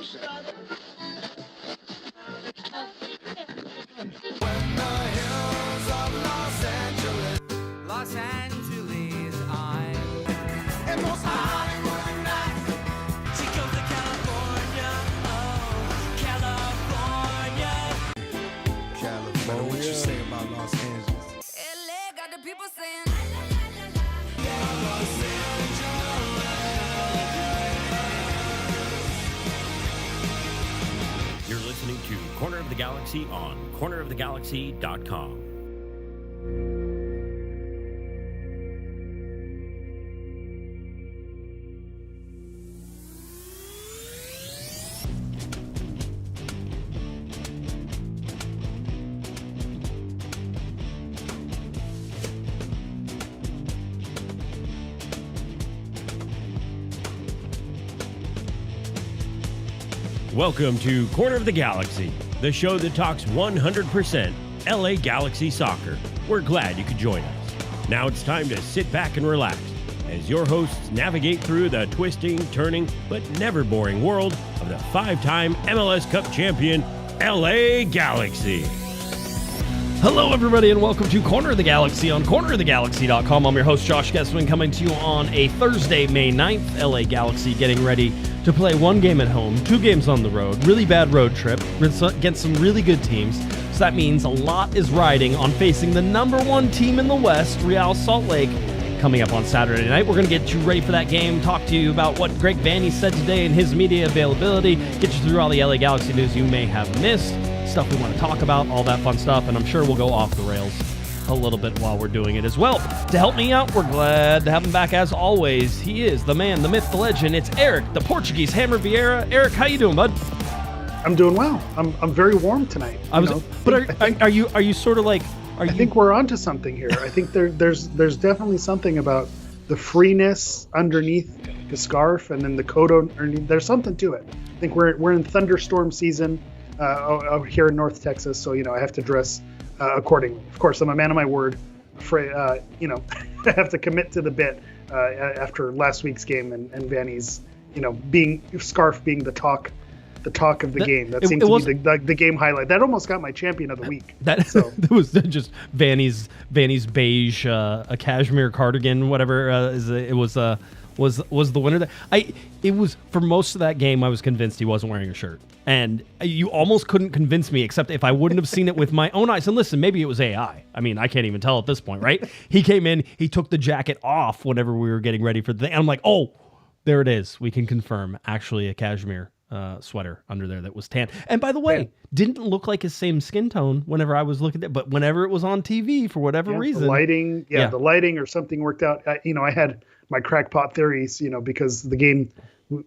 Los Angeles, I'm and most Hollywood nights. She goes to California, oh, California. What you say about Los Angeles? LA got the people saying. You're listening to Corner of the Galaxy on cornerofthegalaxy.com. Welcome to Corner of the Galaxy, the show that talks 100% LA Galaxy soccer. We're glad you could join us. Now it's time to sit back and relax as your hosts navigate through the twisting, turning, but never boring world of the five-time MLS Cup champion, LA Galaxy. Hello, everybody, and welcome to Corner of the Galaxy on cornerofthegalaxy.com. I'm your host, Josh Guesman, coming to you on a Thursday, May 9th. LA Galaxy getting ready to play one game at home, 2 games on the road. Really bad road trip against some really good teams. So that means a lot is riding on facing the number 1 team in the West, Real Salt Lake, coming up on Saturday night. We're going to get you ready for that game, talk to you about what Greg Vanney said today in his media availability, get you through all the LA Galaxy news you may have missed, stuff we want to talk about, all that fun stuff, and I'm sure we'll go off the rails a little bit while we're doing it as well. To help me out, we're glad to have him back as always. He is the man, the myth, the legend. It's Eric, the Portuguese Hammer Vieira. Eric, how you doing, bud? I'm doing well. I'm very warm tonight. Are you sort of like? I think we're onto something here. I think there's definitely something about the freeness underneath the scarf and then the coat underneath. There's something to it. I think we're in thunderstorm season here in North Texas, so I have to dress accordingly. Of course, I'm a man of my word. I have to commit to the bit after last week's game and Vanney's scarf being the talk of the game. That seemed to be the game highlight. That almost got my champion of the week. That was just Vanney's beige a cashmere cardigan, whatever it was the winner. It was for most of that game. I was convinced he wasn't wearing a shirt, and you almost couldn't convince me, except if I wouldn't have seen it with my own eyes. And listen, maybe it was AI. I mean, I can't even tell at this point, right? He came in, he took the jacket off whenever we were getting ready for the thing, and I'm like, oh, there it is. We can confirm, actually a cashmere sweater under there that was tan. And by the way, didn't look like his same skin tone whenever I was looking at it, but whenever it was on TV for whatever reason. The lighting or something worked out. I had my crackpot theories, because the game,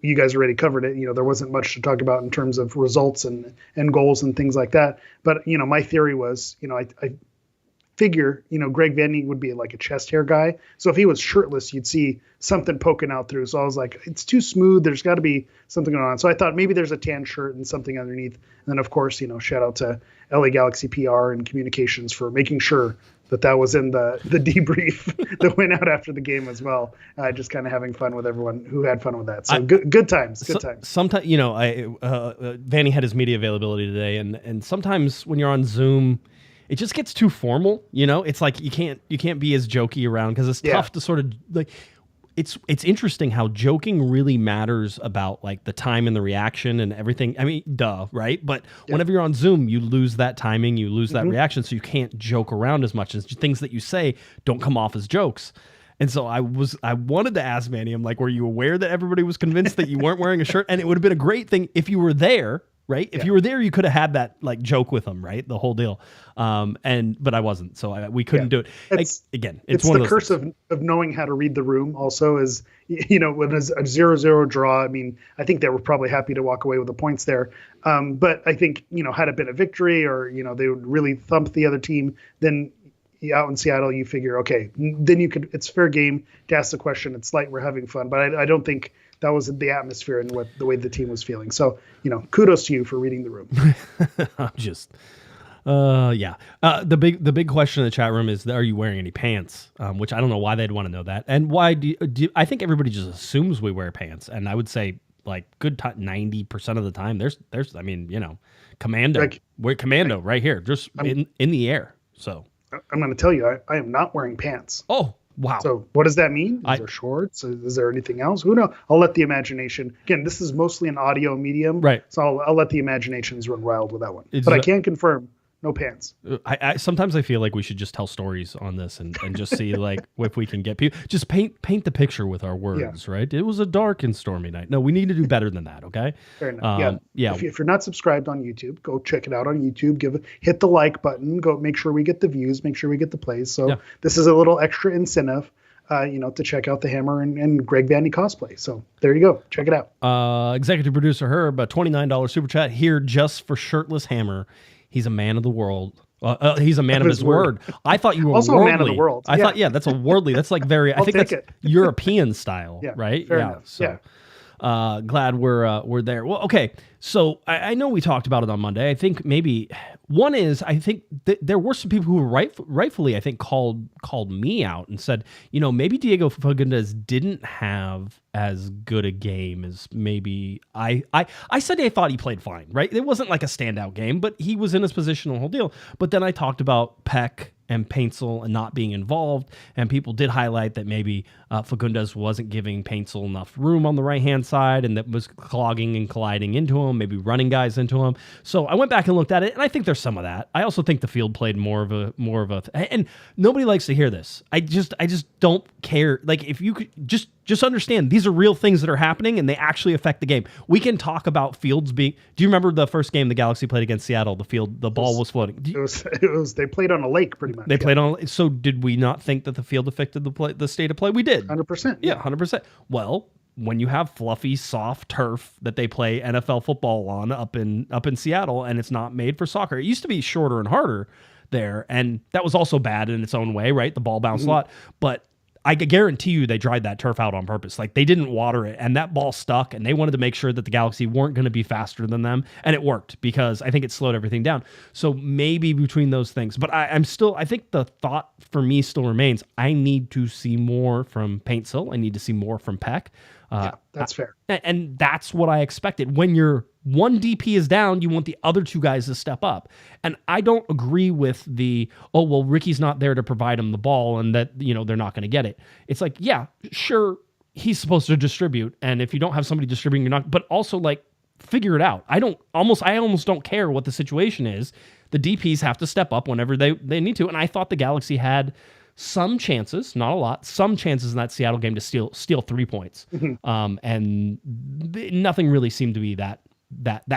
you guys already covered it. There wasn't much to talk about in terms of results and goals and things like that. But, my theory was, I figure, Greg Vanney would be like a chest hair guy. So if he was shirtless, you'd see something poking out through. So I was like, it's too smooth. There's got to be something going on. So I thought maybe there's a tan shirt and something underneath. And then, of course, shout out to LA Galaxy PR and communications for making sure that was in the debrief that went out after the game as well. Just kind of having fun with everyone who had fun with that. So good times. Sometimes, Vanney had his media availability today, and sometimes when you're on Zoom, it just gets too formal. It's like you can't be as jokey around because it's tough to sort of like. It's interesting how joking really matters about like the time and the reaction and everything. I mean, duh, right? But whenever you're on Zoom, you lose that timing, you lose that reaction, so you can't joke around as much. As things that you say don't come off as jokes. And so I wanted to ask Vanney, I'm like, were you aware that everybody was convinced that you weren't wearing a shirt? And it would have been a great thing if you were there. Right? If you were there, you could have had that like joke with him, right? The whole deal. But I wasn't, so we couldn't do it. It's one the curse of knowing how to read the room also is, when it's a 0-0 draw, I mean, I think they were probably happy to walk away with the points there. But I think, had it been a victory or, they would really thump the other team, then out in Seattle, you figure, okay, then it's fair game to ask the question. It's light, we're having fun. But I don't think that was the atmosphere and the way the team was feeling. So, kudos to you for reading the room. I'm just, the big question in the chat room is, are you wearing any pants? Which I don't know why they'd want to know that. And why do I think everybody just assumes we wear pants. And I would say like good 90% of the time. There's I mean, commando. We're commando right here, just in the air. So I'm going to tell you, I am not wearing pants. Oh, wow. So what does that mean? Is there shorts? Is there anything else? Who knows? I'll let the imagination. Again, this is mostly an audio medium, right? So I'll let the imaginations run wild with that one. But I can confirm, no pants. I sometimes I feel like we should just tell stories on this and just see like if we can get people, just paint the picture with our words, right? It was a dark and stormy night. No, we need to do better than that. Okay. Fair enough. Yeah. If you're not subscribed on YouTube, go check it out on YouTube. Hit the like button. Go make sure we get the views. Make sure we get the plays. So this is a little extra incentive, to check out the Hammer and Greg Vanney cosplay. So there you go. Check it out. Executive producer Herb, a $29 super chat here just for shirtless Hammer. He's a man of the world. He's a man of his word. I thought you were also worldly. a man of the world. I thought, that's a worldly. That's like very. I think that's European style, right? Fair enough. So glad we're there. Well, okay. So I know we talked about it on Monday. I think maybe one is there were some people who rightfully I think called me out and said, maybe Diego Fagundes didn't have as good a game as maybe I said I thought he played fine, right? It wasn't like a standout game, but he was in his position, the whole deal. But then I talked about Pec and Paintsel and not being involved, and people did highlight that maybe Fagundes wasn't giving Paintsel enough room on the right-hand side and that was clogging and colliding into him, maybe running guys into him. So I went back and looked at it, and I think there's some of that. I also think the field played more of a and nobody likes to hear this. I just don't care. Like, if you could just understand, these are real things that are happening, and they actually affect the game. We can talk about fields being. Do you remember the first game the Galaxy played against Seattle? The ball was floating. It was. They played on a lake, pretty much. They played on. So did we not think that the field affected the state of play? We did. 100%. Yeah, 100%. Well, when you have fluffy, soft turf that they play NFL football on up in Seattle, and it's not made for soccer, it used to be shorter and harder there, and that was also bad in its own way, right? The ball bounced a lot, but I guarantee you they dried that turf out on purpose. Like, they didn't water it, and that ball stuck, and they wanted to make sure that the Galaxy weren't going to be faster than them, and it worked because I think it slowed everything down. So maybe between those things, but I think the thought for me still remains, I need to see more from Paintsel. I need to see more from Pec. That's fair. And that's what I expected. When your one DP is down, you want the other two guys to step up. And I don't agree with Ricky's not there to provide him the ball and that, they're not going to get it. It's like, yeah, sure, he's supposed to distribute. And if you don't have somebody distributing, you're not, but also like, figure it out. I almost don't care what the situation is. The DPs have to step up whenever they need to. And I thought the Galaxy had some chances, not a lot, some chances in that Seattle game to steal 3 points. And nothing really seemed to be that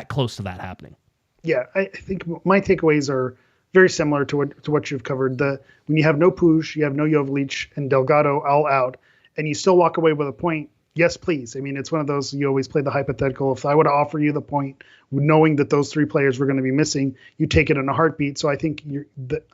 close to that happening. Yeah, I think my takeaways are very similar to what you've covered. When you have no Puig, you have no Jovalic and Delgado all out, and you still walk away with a point, yes, please. I mean, it's one of those, you always play the hypothetical. If I were to offer you the point, knowing that those three players were going to be missing, you take it in a heartbeat. So I think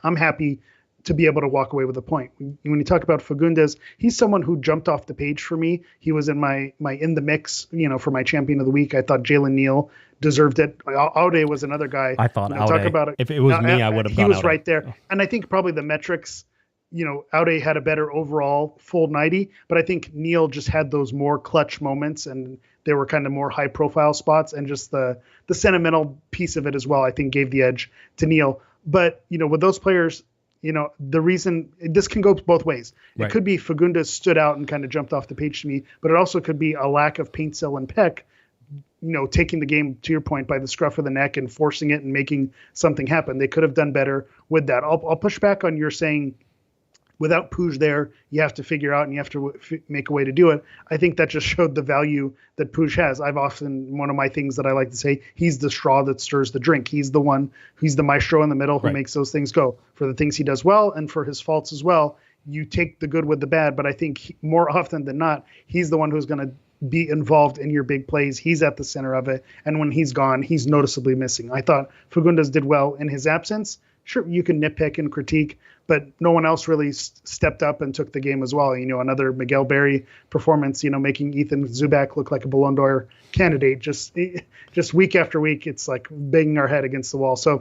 I'm happy to be able to walk away with a point. When you talk about Fagundes, he's someone who jumped off the page for me. He was in my in the mix, for my champion of the week. I thought Jalen Neal deserved it. Aude was another guy. I thought Aude. Talk about it. If it was me, I would have gone He was Aude. right there. And I think probably the metrics, Aude had a better overall full 90, but I think Neal just had those more clutch moments, and they were kind of more high profile spots, and just the sentimental piece of it as well, I think gave the edge to Neal. But, with those players, the reason this can go both ways. Right. It could be Fagundes stood out and kind of jumped off the page to me, but it also could be a lack of Paintsel and Pec, taking the game, to your point, by the scruff of the neck and forcing it and making something happen. They could have done better with that. I'll push back on your saying without Puig there, you have to figure out and you have to make a way to do it. I think that just showed the value that Puig has. One of my things that I like to say, he's the straw that stirs the drink. He's the maestro in the middle who makes those things go. For the things he does well and for his faults as well, you take the good with the bad. But I think more often than not, he's the one who's going to be involved in your big plays. He's at the center of it. And when he's gone, he's noticeably missing. I thought Fagundes did well in his absence. Sure, you can nitpick and critique, but no one else really stepped up and took the game as well. Another Miguel Berry performance, making Ethan Zubak look like a Ballon d'Or candidate. Just week after week, it's like banging our head against the wall. So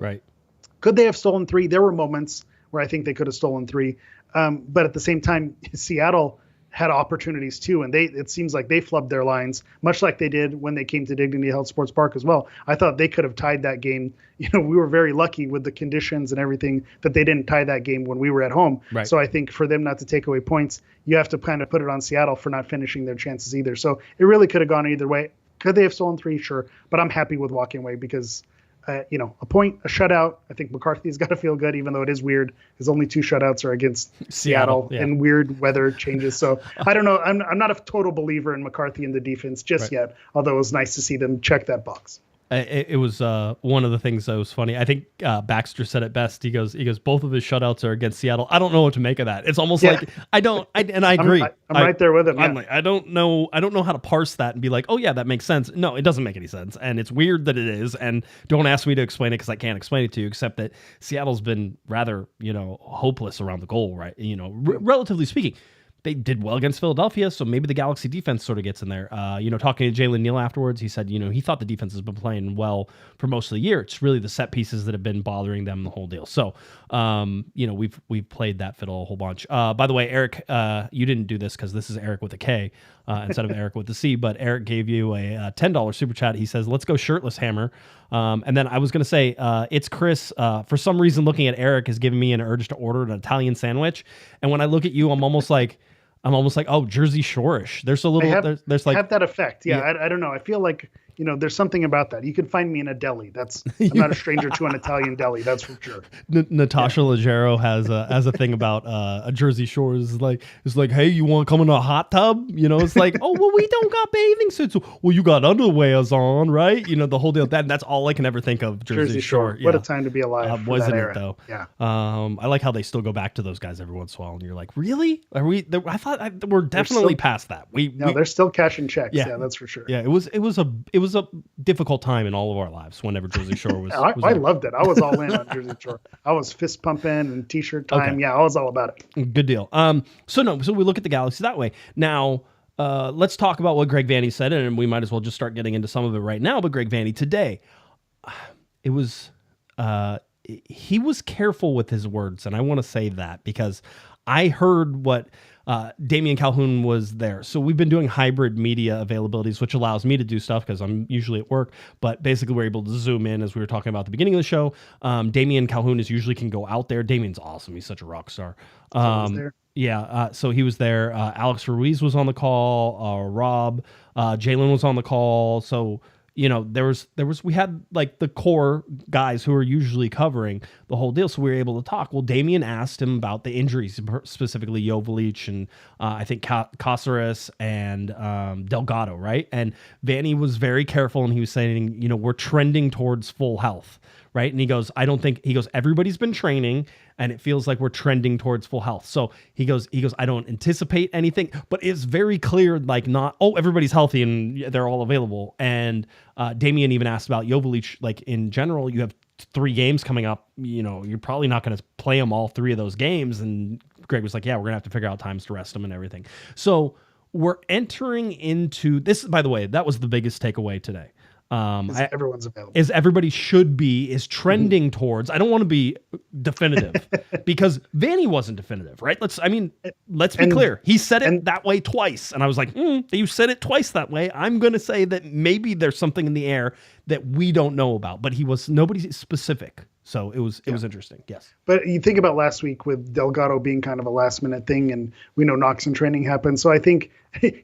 Could they have stolen 3? There were moments where I think they could have stolen 3. But at the same time, Seattle had opportunities too, and it seems like they flubbed their lines, much like they did when they came to Dignity Health Sports Park as well. I thought they could have tied that game. We were very lucky with the conditions and everything that they didn't tie that game when we were at home. Right. So I think for them not to take away points, you have to kind of put it on Seattle for not finishing their chances either. So it really could have gone either way. Could they have stolen 3? Sure. But I'm happy with walking away because a point, a shutout. I think McCarthy's got to feel good, even though it is weird. His only 2 shutouts are against Seattle and weird weather changes. So I don't know. I'm not a total believer in McCarthy in the defense just yet, although it was nice to see them check that box. It was one of the things that was funny. I think Baxter said it best. He goes, both of his shutouts are against Seattle. I don't know what to make of that. It's almost like I agree. I'm right there with him. I'm like, I don't know how to parse that and be like, oh yeah, that makes sense. No, it doesn't make any sense, and it's weird that it is. And don't ask me to explain it because I can't explain it to you. Except that Seattle's been rather hopeless around the goal, right? Relatively speaking. They did well against Philadelphia, so maybe the Galaxy defense sort of gets in there. Talking to Jalen Neal afterwards, he said, he thought the defense has been playing well for most of the year. It's really the set pieces that have been bothering them the whole deal. So, we've played that fiddle a whole bunch. By the way, Eric, you didn't do this because this is Eric with a K instead of Eric with a C, but Eric gave you a $10 super chat. He says, let's go shirtless, Hammer. And then I was going to say, it's Chris. For some reason, looking at Eric is giving me an urge to order an Italian sandwich. And when I look at you, I'm almost like, oh, Jersey Shore-ish. There's a little, there's like, have that effect. Yeah. I don't know. I feel like, there's something about that. You can find me in a deli. I'm not a stranger to an Italian deli. That's for sure. Natasha Leggero has a thing about a Jersey Shore. It's like, hey, you want to come in a hot tub? It's like, oh, well, we don't got bathing suits. Well, you got underwears on, right? The whole deal. That's all I can ever think of. Jersey Shore. What a time to be alive. Wasn't it though? Yeah. I like how they still go back to those guys every once in a while, and you're like, really? Are we? I thought we're definitely past that. They're still cashing checks. Yeah, that's for sure. Yeah, it was a difficult time in all of our lives whenever Jersey Shore was. I loved it. I was all in on Jersey Shore. I was fist pumping and t-shirt time. Okay. Yeah, I was all about it. Good deal. So we look at the Galaxy that way. Now, let's talk about what Greg Vanney said, and we might as well just start getting into some of it right now. But Greg Vanney today, he was careful with his words, and I want to say that because I heard what Damian Calhoun was there. So we've been doing hybrid media availabilities, which allows me to do stuff because I'm usually at work, but basically we're able to zoom in as we were talking about at the beginning of the show. Damian Calhoun can go out there. Damian's awesome. He's such a rock star. So he was there. Alex Ruiz was on the call. Rob, Jalen was on the call. So, we had like the core guys who are usually covering the whole deal. So we were able to talk. Well, Damian asked him about the injuries, specifically Jovalic and I think Caceres and Delgado, right? And Vanney was very careful, and he was saying, we're trending towards full health, right? And he goes, everybody's been training, and it feels like we're trending towards full health. So he goes, I don't anticipate anything, but it's very clear, like everybody's healthy and they're all available. And Damian even asked about Jovalic, like in general, you have 3 games coming up, you're probably not going to play them all 3 of those games. And Greg was like, yeah, we're going to have to figure out times to rest them and everything. So we're entering into this, by the way, that was the biggest takeaway today. Everyone's available. Everybody is trending towards. I don't want to be definitive because Vanney wasn't definitive, right? Let's be clear. He said it that way twice, and I was like, you said it twice that way. I'm going to say that maybe there's something in the air that we don't know about, but nobody specific. So it was interesting. Yes. But you think about last week with Delgado being kind of a last minute thing, and we know knocks and training happen. So I think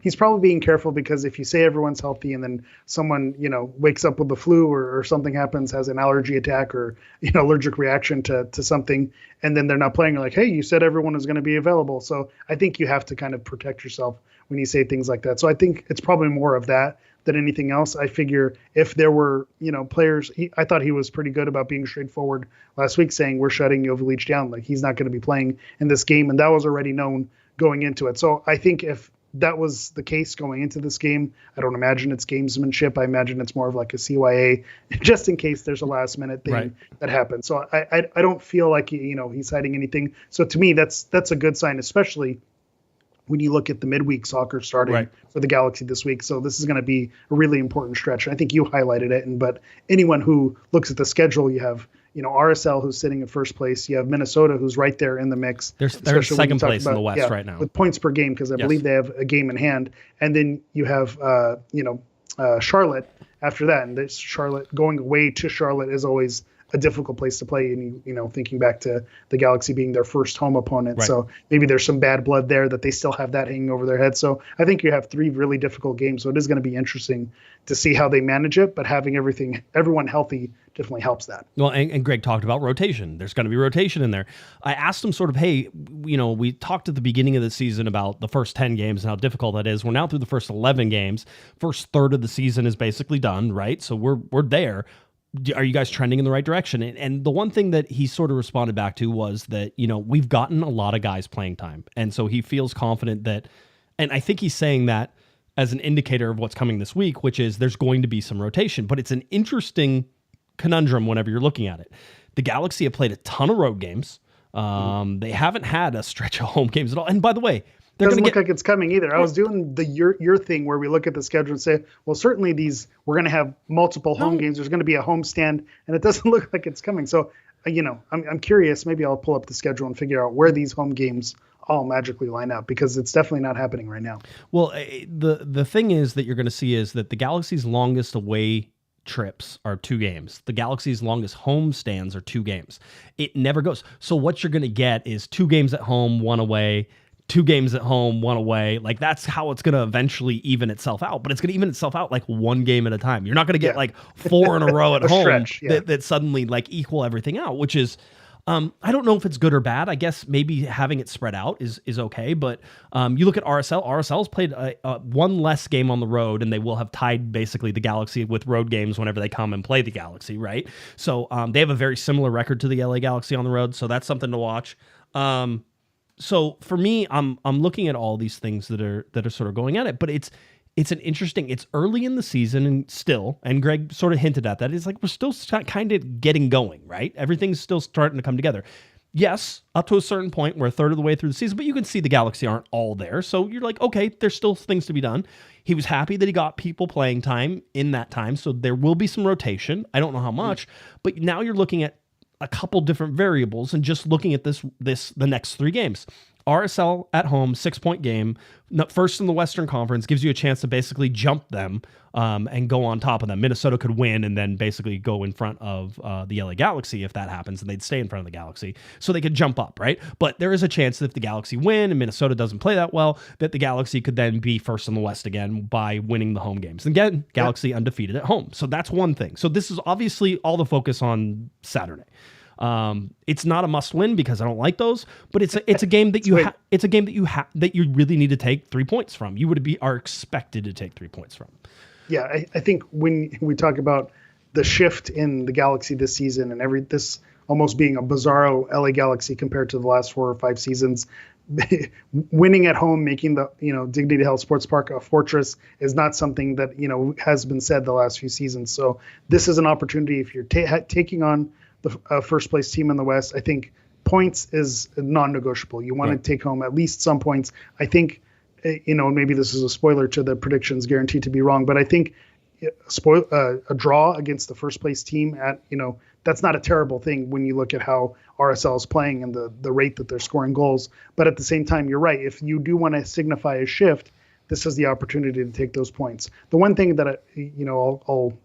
he's probably being careful because if you say everyone's healthy and then someone, wakes up with the flu or something happens, has an allergy attack or, allergic reaction to something, and then they're not playing, you're like, hey, you said everyone is going to be available. So I think you have to kind of protect yourself when you say things like that. So I think it's probably more of that than anything else. I figure if there were, players, I thought he was pretty good about being straightforward last week, saying we're shutting Jovalic down. Like he's not going to be playing in this game. And that was already known going into it. So I think if that was the case going into this game, I don't imagine it's gamesmanship. I imagine it's more of like a CYA, just in case there's a last minute thing that happens. So I don't feel like, he's hiding anything. So to me, that's a good sign, especially when you look at the midweek soccer starting for the Galaxy this week. So this is going to be a really important stretch. I think you highlighted it. But anyone who looks at the schedule, you have, RSL, who's sitting in first place. You have Minnesota, who's right there in the mix. They're especially when you second talk place in the West right now. with points per game, because I Yes. believe they have a game in hand. And then you have, Charlotte after that. And this Charlotte, going away to Charlotte is always a difficult place to play. And, thinking back to the Galaxy being their first home opponent. Right. So maybe there's some bad blood there that they still have that hanging over their head. So I think you have 3 really difficult games. So it is going to be interesting to see how they manage it, but having everyone healthy definitely helps that. Well, and Greg talked about rotation. There's going to be rotation in there. I asked him sort of, hey, we talked at the beginning of the season about the first 10 games and how difficult that is. We're now through the first 11 games. First third of the season is basically done, right? So we're there. Are you guys trending in the right direction? And the one thing that he sort of responded back to was that, we've gotten a lot of guys playing time. And so he feels confident that, and I think he's saying that as an indicator of what's coming this week, which is there's going to be some rotation. But it's an interesting conundrum whenever you're looking at it. The Galaxy have played a ton of road games. They haven't had a stretch of home games at all. And by the way, they're Doesn't going look like it's coming either. I was doing the your thing where we look at the schedule and say, well, certainly we're going to have multiple home games. There's going to be a home stand, and it doesn't look like it's coming. So, I'm curious. Maybe I'll pull up the schedule and figure out where these home games all magically line up, because it's definitely not happening right now. Well, the thing is that you're going to see is that the Galaxy's longest away trips are 2 games. The Galaxy's longest home stands are 2 games. It never goes. So what you're going to get is 2 games at home, 1 away, 2 games at home, 1 away. Like, that's how it's going to eventually even itself out. But it's going to even itself out like 1 game at a time. You're not going to get like 4 in a row at home stretch, that suddenly like equal everything out, which is, I don't know if it's good or bad. I guess maybe having it spread out is okay. But you look at RSL. RSL's played 1 less game on the road, and they will have tied basically the Galaxy with road games whenever they come and play the Galaxy, right? So they have a very similar record to the LA Galaxy on the road. So that's something to watch. So for me, I'm looking at all these things that are sort of going at it, but it's early in the season and Greg sort of hinted at that. It's like we're still kind of getting going, right? Everything's still starting to come together. Yes, up to a certain point, we're a third of the way through the season, but you can see the Galaxy aren't all there. So you're like, okay, there's still things to be done. He was happy that he got people playing time in that time. So there will be some rotation. I don't know how much, but now you're looking at a couple different variables and just looking at the next 3 games. RSL at home, 6-point game, first in the Western Conference, gives you a chance to basically jump them and go on top of them. Minnesota could win and then basically go in front of the LA Galaxy if that happens, and they'd stay in front of the Galaxy. So they could jump up, right? But there is a chance that if the Galaxy win and Minnesota doesn't play that well, that the Galaxy could then be first in the West again by winning the home games. And again, Galaxy undefeated at home. So that's one thing. So this is obviously all the focus on Saturday. It's not a must win because I don't like those, but it's a game that you really need to take 3 points from. You are expected to take 3 points from. Yeah, I think when we talk about the shift in the Galaxy this season and this almost being a bizarro LA Galaxy compared to the last 4 or 5 seasons, winning at home, making the Dignity Health Sports Park a fortress is not something that has been said the last few seasons. So this is an opportunity if you're taking on the first place team in the West. I think points is non-negotiable. You want to take home at least some points. I think, maybe this is a spoiler to the predictions guaranteed to be wrong, but I think a draw against the first place team that's not a terrible thing when you look at how RSL is playing and the rate that they're scoring goals. But at the same time, you're right. If you do want to signify a shift, this is the opportunity to take those points. The one thing that I'll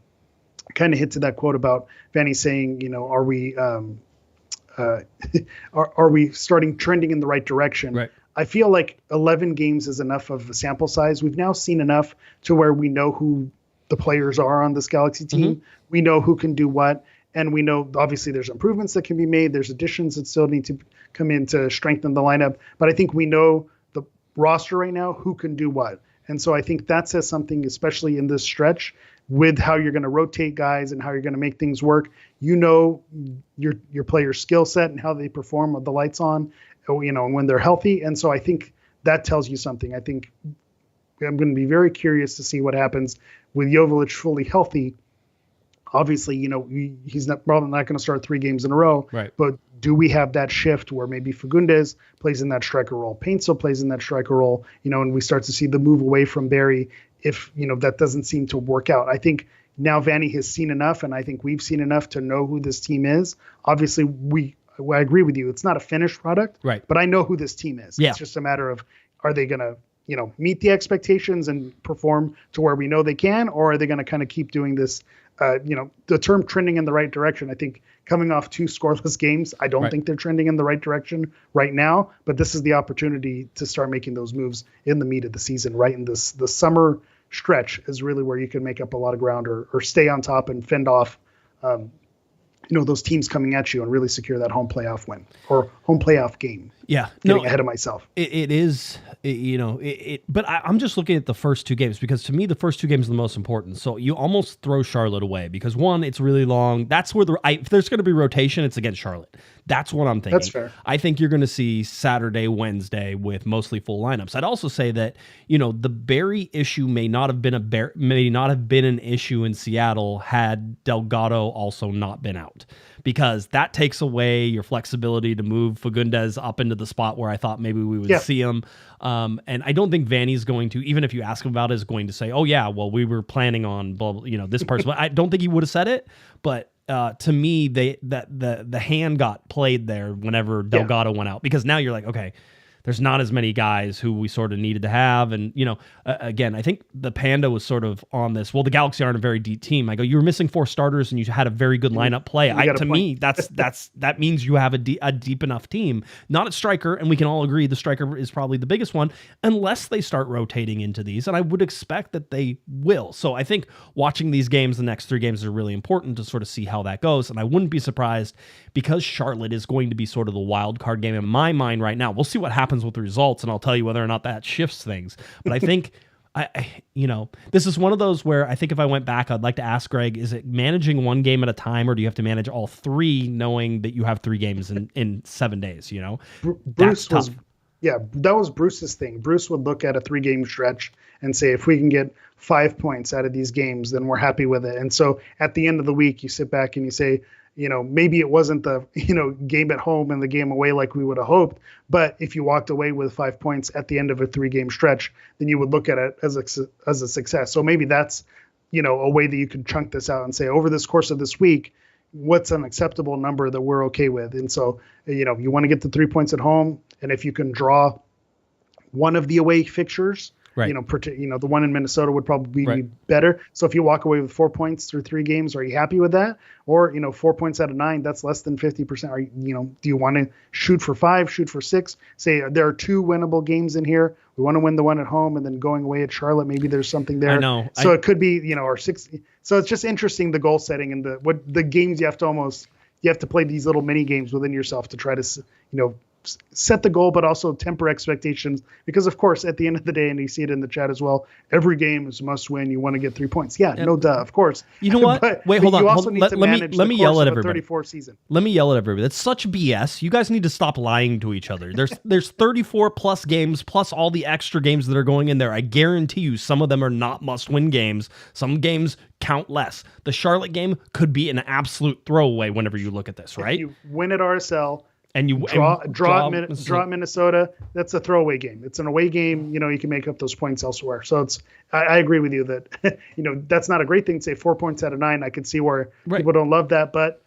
kind of hit to that quote about Vanney saying, are we starting trending in the right direction? Right. I feel like 11 games is enough of a sample size. We've now seen enough to where we know who the players are on this Galaxy team. Mm-hmm. We know who can do what. And we know, obviously, there's improvements that can be made. There's additions that still need to come in to strengthen the lineup. But I think we know the roster right now, who can do what. And so I think that says something, especially in this stretch, with how you're going to rotate guys and how you're going to make things work. Your player's skill set and how they perform with the lights on, and when they're healthy. And so I think that tells you something. I think I'm going to be very curious to see what happens with Joveljic fully healthy. Obviously, he's probably not going to start 3 games in a row. Right. But do we have that shift where maybe Fagundes plays in that striker role, Paintsel plays in that striker role, and we start to see the move away from Berry if, that doesn't seem to work out. I think now Vanney has seen enough, and I think we've seen enough to know who this team is. Obviously, I agree with you. It's not a finished product, right? But I know who this team is. Yeah. It's just a matter of, are they going to, meet the expectations and perform to where we know they can, or are they going to kind of keep doing this, the term trending in the right direction. I think coming off 2 scoreless games, I don't think they're trending in the right direction right now, but this is the opportunity to start making those moves in the meat of the season, right? In the summer stretch is really where you can make up a lot of ground or stay on top and fend off, those teams coming at you and really secure that home playoff win or home playoff game. Yeah. Getting ahead of myself. It is, but I'm just looking at the first 2 games because to me, the first 2 games are the most important. So you almost throw Charlotte away because 1, it's really long. That's where if there's going to be rotation, it's against Charlotte. That's what I'm thinking. That's fair. I think you're going to see Saturday, Wednesday with mostly full lineups. I'd also say that, the Berry issue may not have been an issue in Seattle had Delgado also not been out, because that takes away your flexibility to move Fagundes up into the spot where I thought maybe we would see him. And I don't think Vanney's going to, even if you ask him about it, is going to say, oh yeah, well, we were planning on blah, blah, this person. I don't think he would have said it, but to me, the hand got played there whenever Delgado went out, because now you're like, okay, there's not as many guys who we sort of needed to have. And, again, I think the Panda was sort of on this. Well, the Galaxy aren't a very deep team. I go, you were missing 4 starters and you had a very good lineup play. To me, that means you have a deep enough team, not at striker. And we can all agree the striker is probably the biggest one, unless they start rotating into these. And I would expect that they will. So I think watching these games, the next 3 games, are really important to sort of see how that goes. And I wouldn't be surprised, because Charlotte is going to be sort of the wild card game in my mind right now. We'll see what happens with the results, and I'll tell you whether or not that shifts things. But I think, this is one of those where I think if I went back, I'd like to ask Greg, is it managing 1 game at a time, or do you have to manage all 3 knowing that you have 3 games in 7 days, Bruce was, that was Bruce's thing. Bruce would look at a 3-game stretch and say, if we can get 5 points out of these games, then we're happy with it. And so at the end of the week, you sit back and you say, maybe it wasn't the, game at home and the game away like we would have hoped. But if you walked away with 5 points at the end of a 3-game stretch, then you would look at it as a success. So maybe that's, a way that you could chunk this out and say, over this course of this week, what's an acceptable number that we're okay with? And so, you want to get the 3 points at home. And if you can draw one of the away fixtures, right. The one in Minnesota would probably be better. So if you walk away with 4 points through 3 games, are you happy with that? Or, 4 points out of 9, that's less than 50%. Are you, do you want to shoot for 5, shoot for 6? Say there are 2 winnable games in here. We want to win the one at home, and then going away at Charlotte, maybe there's something there. I know. So it could be, or 6. So it's just interesting, the goal setting and the games you have to play these little mini games within yourself to try to, set the goal, but also temper expectations, because of course at the end of the day, and you see it in the chat as well, every game is must win. You want to get 3 points. No duh, of course. You know what? Wait, hold on. You also need to manage let me yell at everybody. 34 season. Let me yell at everybody. That's such BS. You guys need to stop lying to each other. There's 34 plus games plus all the extra games that are going in there. I guarantee you some of them are not must win games. Some games count less. The Charlotte game could be an absolute throwaway whenever you look at this, right? If you win at RSL, and you draw at Minnesota, that's a throwaway game. It's an away game. You can make up those points elsewhere. So I agree with you that, that's not a great thing to say 4 points out of 9. I could see where people don't love that, but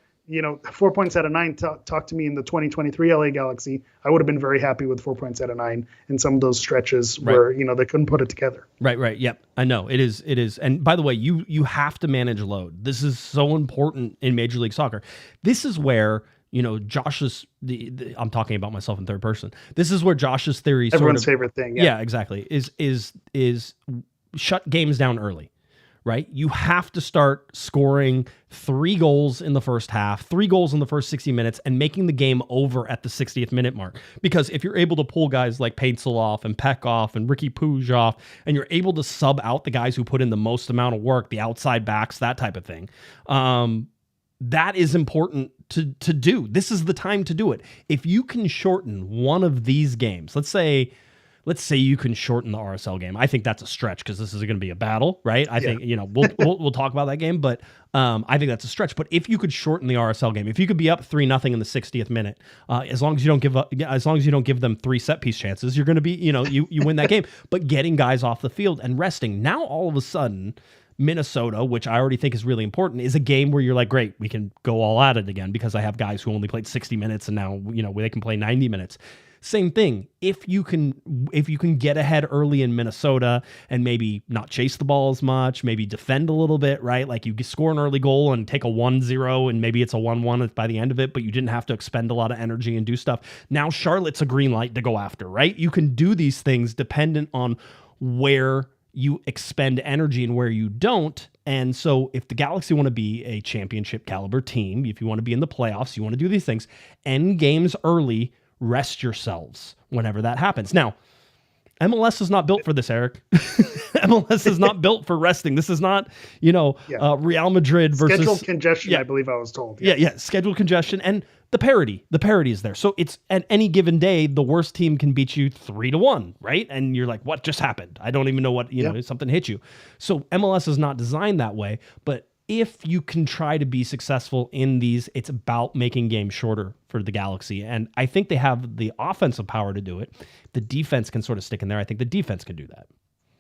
4 points out of 9, talk to me in the 2023 LA Galaxy. I would have been very happy with 4 points out of 9 in some of those stretches where, they couldn't put it together. Right. Yep. I know it is. And by the way, you have to manage load. This is so important in Major League Soccer. This is where, Josh's, I'm talking about myself in third person. This is where Josh's theory, everyone's favorite thing. Yeah, exactly. Is shut games down early, right? You have to start scoring 3 goals in the first half, 3 goals in the first 60 minutes, and making the game over at the 60th minute mark. Because if you're able to pull guys like Paintzel off and Pec off and Ricky Puig off, and you're able to sub out the guys who put in the most amount of work, the outside backs, that type of thing, that is important to do. This is the time to do it. If you can shorten one of these games, let's say you can shorten the RSL game. I think that's a stretch because this is going to be a battle, right? I think, we'll talk about that game, but I think that's a stretch. But if you could shorten the RSL game, if you could be up 3-0 in the 60th minute, as long as you don't give them 3 set piece chances, you're going to be, you win that game. But getting guys off the field and resting, now all of a sudden, Minnesota, which I already think is really important, is a game where you're like, great, we can go all at it again because I have guys who only played 60 minutes and now, they can play 90 minutes. Same thing. If you can get ahead early in Minnesota and maybe not chase the ball as much, maybe defend a little bit, right? Like you score an early goal and take a 1-0 and maybe it's a 1-1 by the end of it, but you didn't have to expend a lot of energy and do stuff. Now Charlotte's a green light to go after, right? You can do these things dependent on where you expend energy and where you don't. And so if the Galaxy want to be a championship caliber team, if you want to be in the playoffs, you want to do these things, end games early, rest yourselves whenever that happens. Now, MLS is not built for this, Eric. MLS is not built for resting. This is not, Real Madrid versus scheduled congestion. I believe I was told. Yeah, scheduled congestion and the parity. The parity is there. So it's at any given day, the worst team can beat you 3-1, right? And you're like, what just happened? I don't even know what, something hit you. So MLS is not designed that way, but if you can try to be successful in these, it's about making games shorter for the Galaxy. And I think they have the offensive power to do it. The defense can sort of stick in there. I think the defense can do that.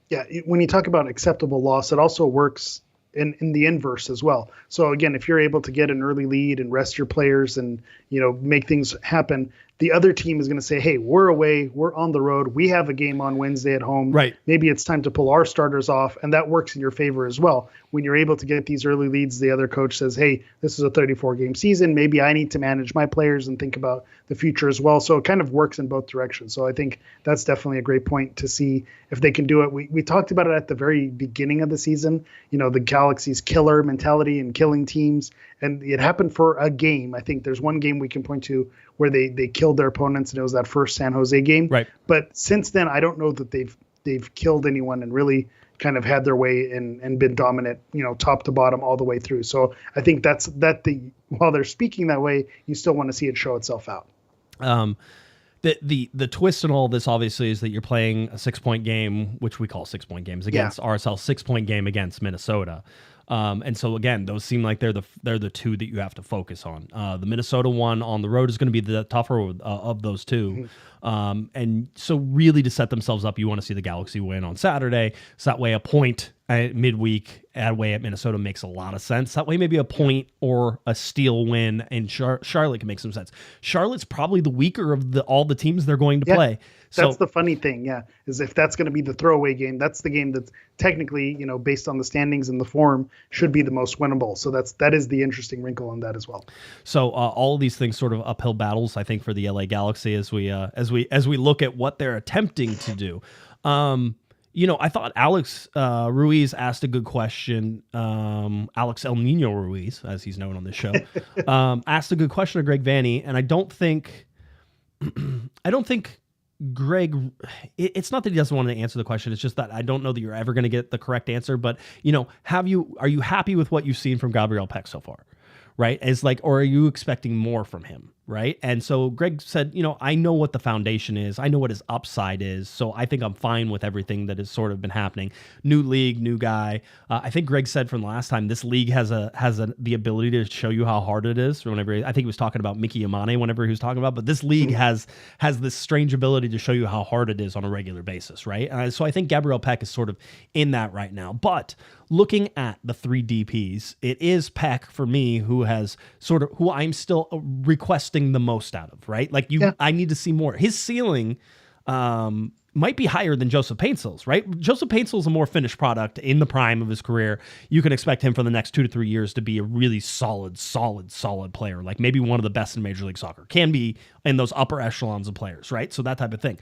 Yeah, when you talk about acceptable loss, it also works in the inverse as well. So again, if you're able to get an early lead and rest your players and, make things happen, the other team is going to say, hey, we're away, we're on the road, we have a game on Wednesday at home. Right. Maybe it's time to pull our starters off, and that works in your favor as well. When you're able to get these early leads, the other coach says, hey, this is a 34-game season. Maybe I need to manage my players and think about the future as well. So it kind of works in both directions. So I think that's definitely a great point to see if they can do it. We talked about it at the very beginning of the season, the Galaxy's killer mentality and killing teams. And it happened for a game. I think there's one game we can point to where they killed their opponents, and it was that first San Jose game. Right. But since then, I don't know that they've killed anyone and really kind of had their way and been dominant, top to bottom all the way through. So I think while they're speaking that way, you still want to see it show itself out. The twist in all this obviously is that you're playing a 6-point game, which we call 6-point games against RSL, 6-point game against Minnesota. And so again, those seem like they're the two that you have to focus on. The Minnesota one on the road is going to be the tougher of those two. And so really to set themselves up, you want to see the Galaxy win on Saturday. So that way a point at midweek away at Minnesota makes a lot of sense. That way maybe a point or a steal win and Charlotte can make some sense. Charlotte's probably the weaker of all the teams they're going to play. That's the funny thing, is if that's going to be the throwaway game, that's the game that's technically, based on the standings and the form, should be the most winnable. So that is the interesting wrinkle on that as well. So all of these things sort of uphill battles, I think, for the LA Galaxy as we look at what they're attempting to do. I thought Alex Ruiz asked a good question. Alex El Nino Ruiz, as he's known on this show, asked a good question of Greg Vanney, and I don't think Greg, it's not that he doesn't want to answer the question. It's just that I don't know that you're ever going to get the correct answer. But, are you happy with what you've seen from Gabriele Pec so far? Right? Or are you expecting more from him? Right. And so Greg said, I know what the foundation is. I know what his upside is. So I think I'm fine with everything that has sort of been happening. New league, new guy. I think Greg said from the last time, this league has the ability to show you how hard it is. Whenever I think he was talking about Mickey Amane, whenever he was talking about, but this league has this strange ability to show you how hard it is on a regular basis. Right. So I think Gabriele Pec is sort of in that right now. But looking at the 3 DPs, it is Pec for me who I'm still requesting the most out of, right? I need to see more. His ceiling might be higher than Joseph Paintsill's, right? Joseph Paintsill's a more finished product in the prime of his career. You can expect him for the next 2 to 3 years to be a really solid player, like maybe one of the best in Major League Soccer, can be in those upper echelons of players, right? So that type of thing.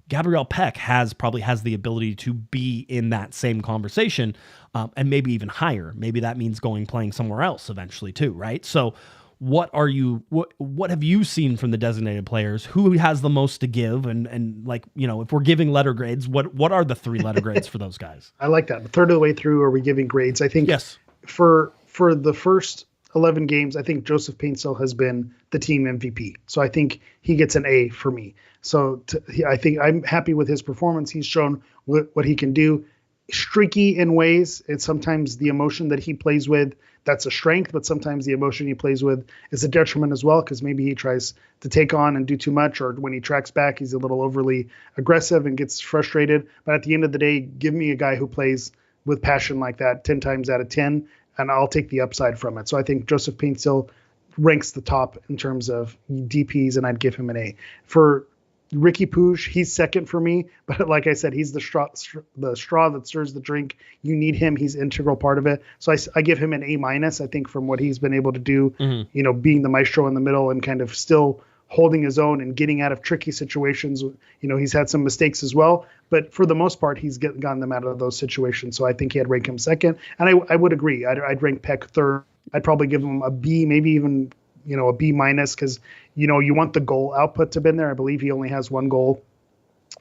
Gabriele Pec probably has the ability to be in that same conversation, and maybe even higher. Maybe that means playing somewhere else eventually too, right? So what have you seen from the designated players? Who has the most to give? And if we're giving letter grades, what are the 3 letter grades for those guys? I like that. A third of the way through, are we giving grades? I think yes. For the first 11 games, I think Joseph Paintsill has been the team MVP. So I think he gets an A for me. So I think I'm happy with his performance. He's shown what he can do. Streaky in ways. It's sometimes the emotion that he plays with, that's a strength, but sometimes the emotion he plays with is a detriment as well, because maybe he tries to take on and do too much, or when he tracks back, he's a little overly aggressive and gets frustrated. But at the end of the day, give me a guy who plays with passion like that 10 times out of 10, and I'll take the upside from it. So I think Joseph Paint still ranks the top in terms of DPs, and I'd give him an A. For Ricky Puig, he's second for me, but like I said, he's the straw that stirs the drink. You need him; he's an integral part of it. So I give him an A-. I think from what he's been able to do, being the maestro in the middle and kind of still holding his own and getting out of tricky situations. He's had some mistakes as well, but for the most part, he's gotten them out of those situations. So I think I'd rank him second, and I would agree. I'd rank Pec third. I'd probably give him a B, maybe even a B-, because you want the goal output to be in there. I believe he only has one goal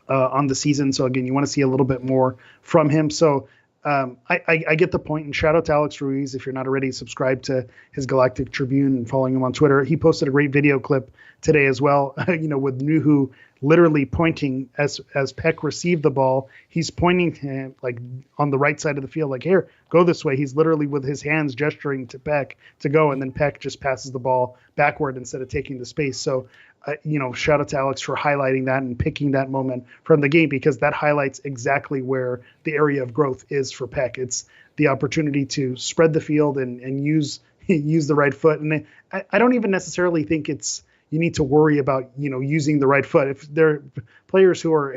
on the season. So again, you want to see a little bit more from him. So I get the point, and shout out to Alex Ruiz. If you're not already subscribed to his Galactic Tribune and following him on Twitter, he posted a great video clip today as well, with Nuhu literally pointing as Pec received the ball. He's pointing to him like on the right side of the field, like, here, go this way. He's literally with his hands gesturing to Pec to go, and then Pec just passes the ball backward instead of taking the space. So, shout out to Alex for highlighting that and picking that moment from the game, because that highlights exactly where the area of growth is for Pec. It's the opportunity to spread the field and use the right foot. And I don't even necessarily think you need to worry about, using the right foot. If there are players who are,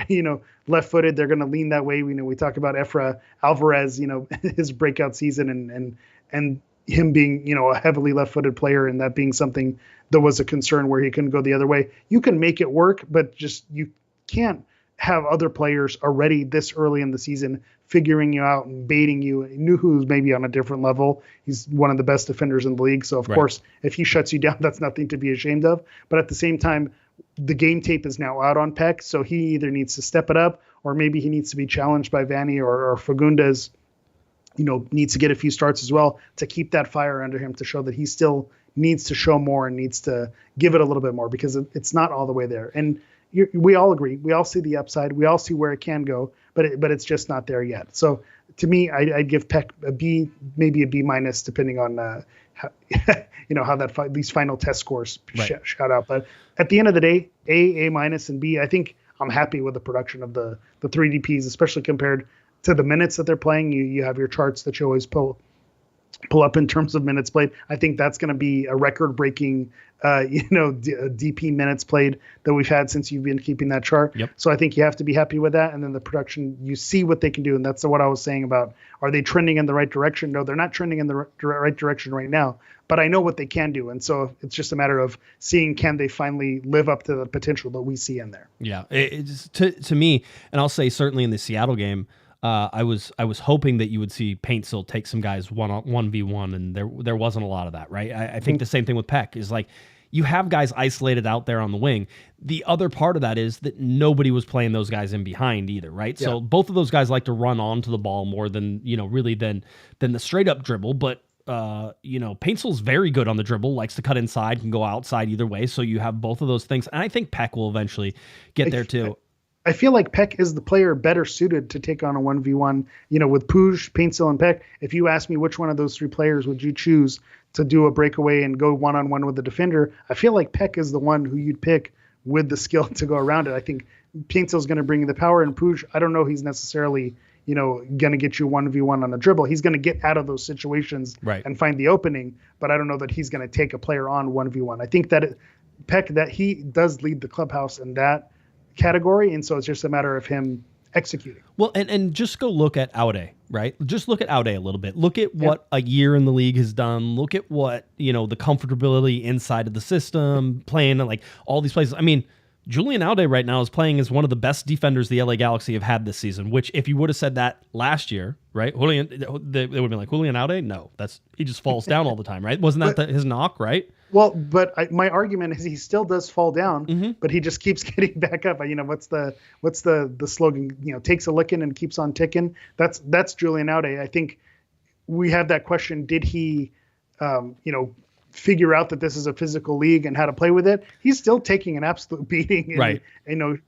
left-footed, they're going to lean that way. We talk about Efra Alvarez, his breakout season and him being, a heavily left-footed player, and that being something that was a concern where he couldn't go the other way. You can make it work, but just you can't have other players already this early in the season figuring you out and baiting you. Nuhu's maybe on a different level. He's one of the best defenders in the league. So, of course, if he shuts you down, that's nothing to be ashamed of. But at the same time, the game tape is now out on Pec, so he either needs to step it up, or maybe he needs to be challenged by Vanney or Fagundes, needs to get a few starts as well to keep that fire under him, to show that he still needs to show more and needs to give it a little bit more, because it's not all the way there. And we all agree. We all see the upside. We all see where it can go, but it's just not there yet. So to me, I'd give Pec a B, maybe a B-, depending on how these final test scores shout out. But at the end of the day, A-, and B. I think I'm happy with the production of the 3 DPs, especially compared to the minutes that they're playing. You have your charts that you always pull up in terms of minutes played. I think that's going to be a record-breaking, DP minutes played that we've had since you've been keeping that chart. Yep. So I think you have to be happy with that. And then the production, you see what they can do. And that's what I was saying about, are they trending in the right direction? No, they're not trending in the right direction right now, but I know what they can do. And so it's just a matter of seeing, can they finally live up to the potential that we see in there? Yeah. It's to me, and I'll say certainly in the Seattle game, I was hoping that you would see Paint still take some guys 1v1, and there wasn't a lot of that, right? I think the same thing with Pec is like, you have guys isolated out there on the wing. The other part of that is that nobody was playing those guys in behind either, right? Yeah. So both of those guys like to run onto the ball more than, really than the straight up dribble. But, Paintsil's very good on the dribble, likes to cut inside, can go outside either way. So you have both of those things. And I think Pec will eventually get there too. I feel like Pec is the player better suited to take on a 1v1, with Puig, Paintsil, and Pec. If you ask me which one of those 3 players would you choose to do a breakaway and go one-on-one with the defender, I feel like Pec is the one who you'd pick with the skill to go around it. I think Paintsil's going to bring the power, and Puig, I don't know he's necessarily, going to get you 1v1 on a dribble. He's going to get out of those situations and find the opening, but I don't know that he's going to take a player on 1v1. I think that Pec, that he does lead the clubhouse in that category, and so it's just a matter of him executing. Well, and just go look at Aude, right? Just look at Aude a little bit. Look at what a year in the league has done. Look at what, the comfortability inside of the system, playing like all these places. I mean, Julian Aude right now is playing as one of the best defenders the LA Galaxy have had this season, which if you would have said that last year, right? They would have been like, Julian Aude? No, he just falls down all the time, right? Wasn't that his knock, right? Well, but my argument is he still does fall down, but he just keeps getting back up. What's the slogan? Takes a licking and keeps on ticking. That's Julian Aude. I think we have that question. Did he, figure out that this is a physical league and how to play with it? He's still taking an absolute beating. And, right.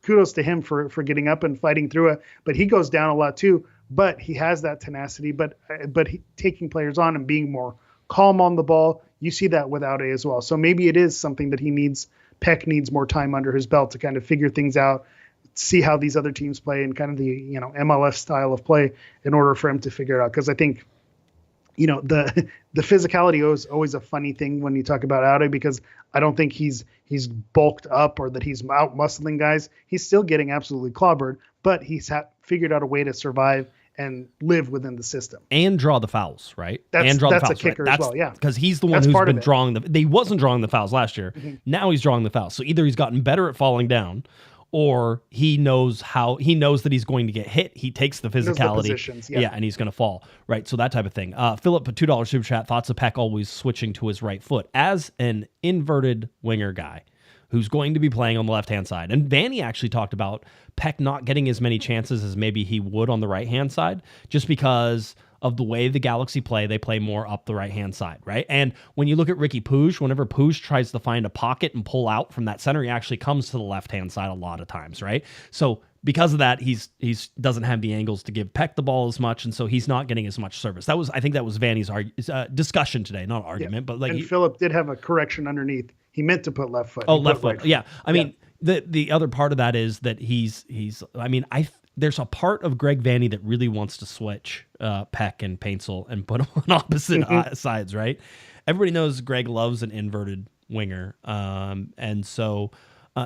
Kudos to him for getting up and fighting through it. But he goes down a lot too. But he has that tenacity. But taking players on and being more calm on the ball. You see that with Aude as well. So maybe it is something that Pec needs more time under his belt to kind of figure things out, see how these other teams play and kind of the MLS style of play in order for him to figure it out. Because I think the physicality is always a funny thing when you talk about Aude, because I don't think he's bulked up or that he's out muscling guys. He's still getting absolutely clobbered, but he's figured out a way to survive and live within the system and draw the fouls, right? That's the a kicker right? as well, yeah. Because he's the one who's been drawing he wasn't drawing the fouls last year. Mm-hmm. Now he's drawing the fouls. So either he's gotten better at falling down, or he knows that he's going to get hit. He takes the physicality, and he's going to fall, right? So that type of thing. Philip, a $2 super chat. Thoughts of Pec always switching to his right foot as an inverted winger guy who's going to be playing on the left-hand side. And Vanney actually talked about Pec not getting as many chances as maybe he would on the right-hand side, just because of the way the Galaxy play. They play more up the right-hand side, right? And when you look at Ricky Puig, whenever Puig tries to find a pocket and pull out from that center, he actually comes to the left-hand side a lot of times, right? So because of that, he's doesn't have the angles to give Pec the ball as much, and so he's not getting as much service. I think that was Vanney's discussion today, not argument, but like. And Philip did have a correction underneath. He meant to put left foot. Oh, left foot. Yeah. I mean, the other part of that is that there's a part of Greg Vanney that really wants to switch Pec and Paintsel and put them on opposite sides, right? Everybody knows Greg loves an inverted winger. And so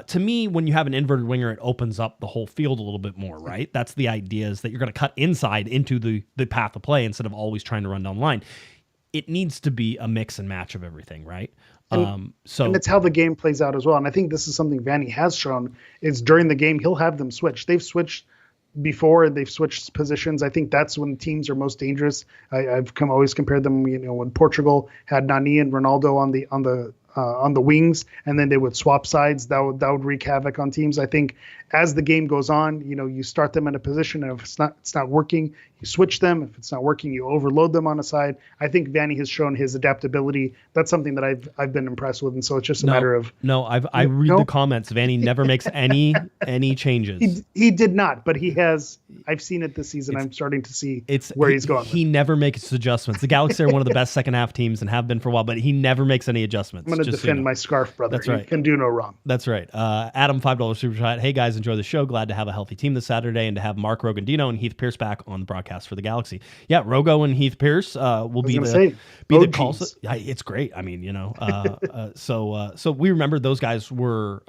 to me, when you have an inverted winger, it opens up the whole field a little bit more, right? That's the idea, is that you're going to cut inside into the path of play instead of always trying to run down the line. It needs to be a mix and match of everything, right? And it's how the game plays out as well. And I think this is something Vanney has shown, is during the game, he'll have them switch. They've switched before, they've switched positions. I think that's when teams are most dangerous. I've always compared them, when Portugal had Nani and Ronaldo on the wings, and then they would swap sides. That would wreak havoc on teams. I think as the game goes on, you start them in a position, and if it's not working, you switch them. If it's not working, you overload them on a side. I think Vanney has shown his adaptability. That's something that I've been impressed with, and so it's just a matter of I read the comments. Vanney never makes any changes. He did not, but he has. I've seen it this season. I'm starting to see where he's going. He never makes adjustments. The Galaxy are one of the best second half teams and have been for a while, but he never makes any adjustments. I'm going to defend my scarf, brother. That's right. You can do no wrong. That's right. Adam, $5 super chat. Hey guys, enjoy the show. Glad to have a healthy team this Saturday and to have Mark Rogandino and Heath Pierce back on the broadcast for the Galaxy. Yeah, Rogo and Heath Pierce will be the call. It's great. I mean, so we remember those guys were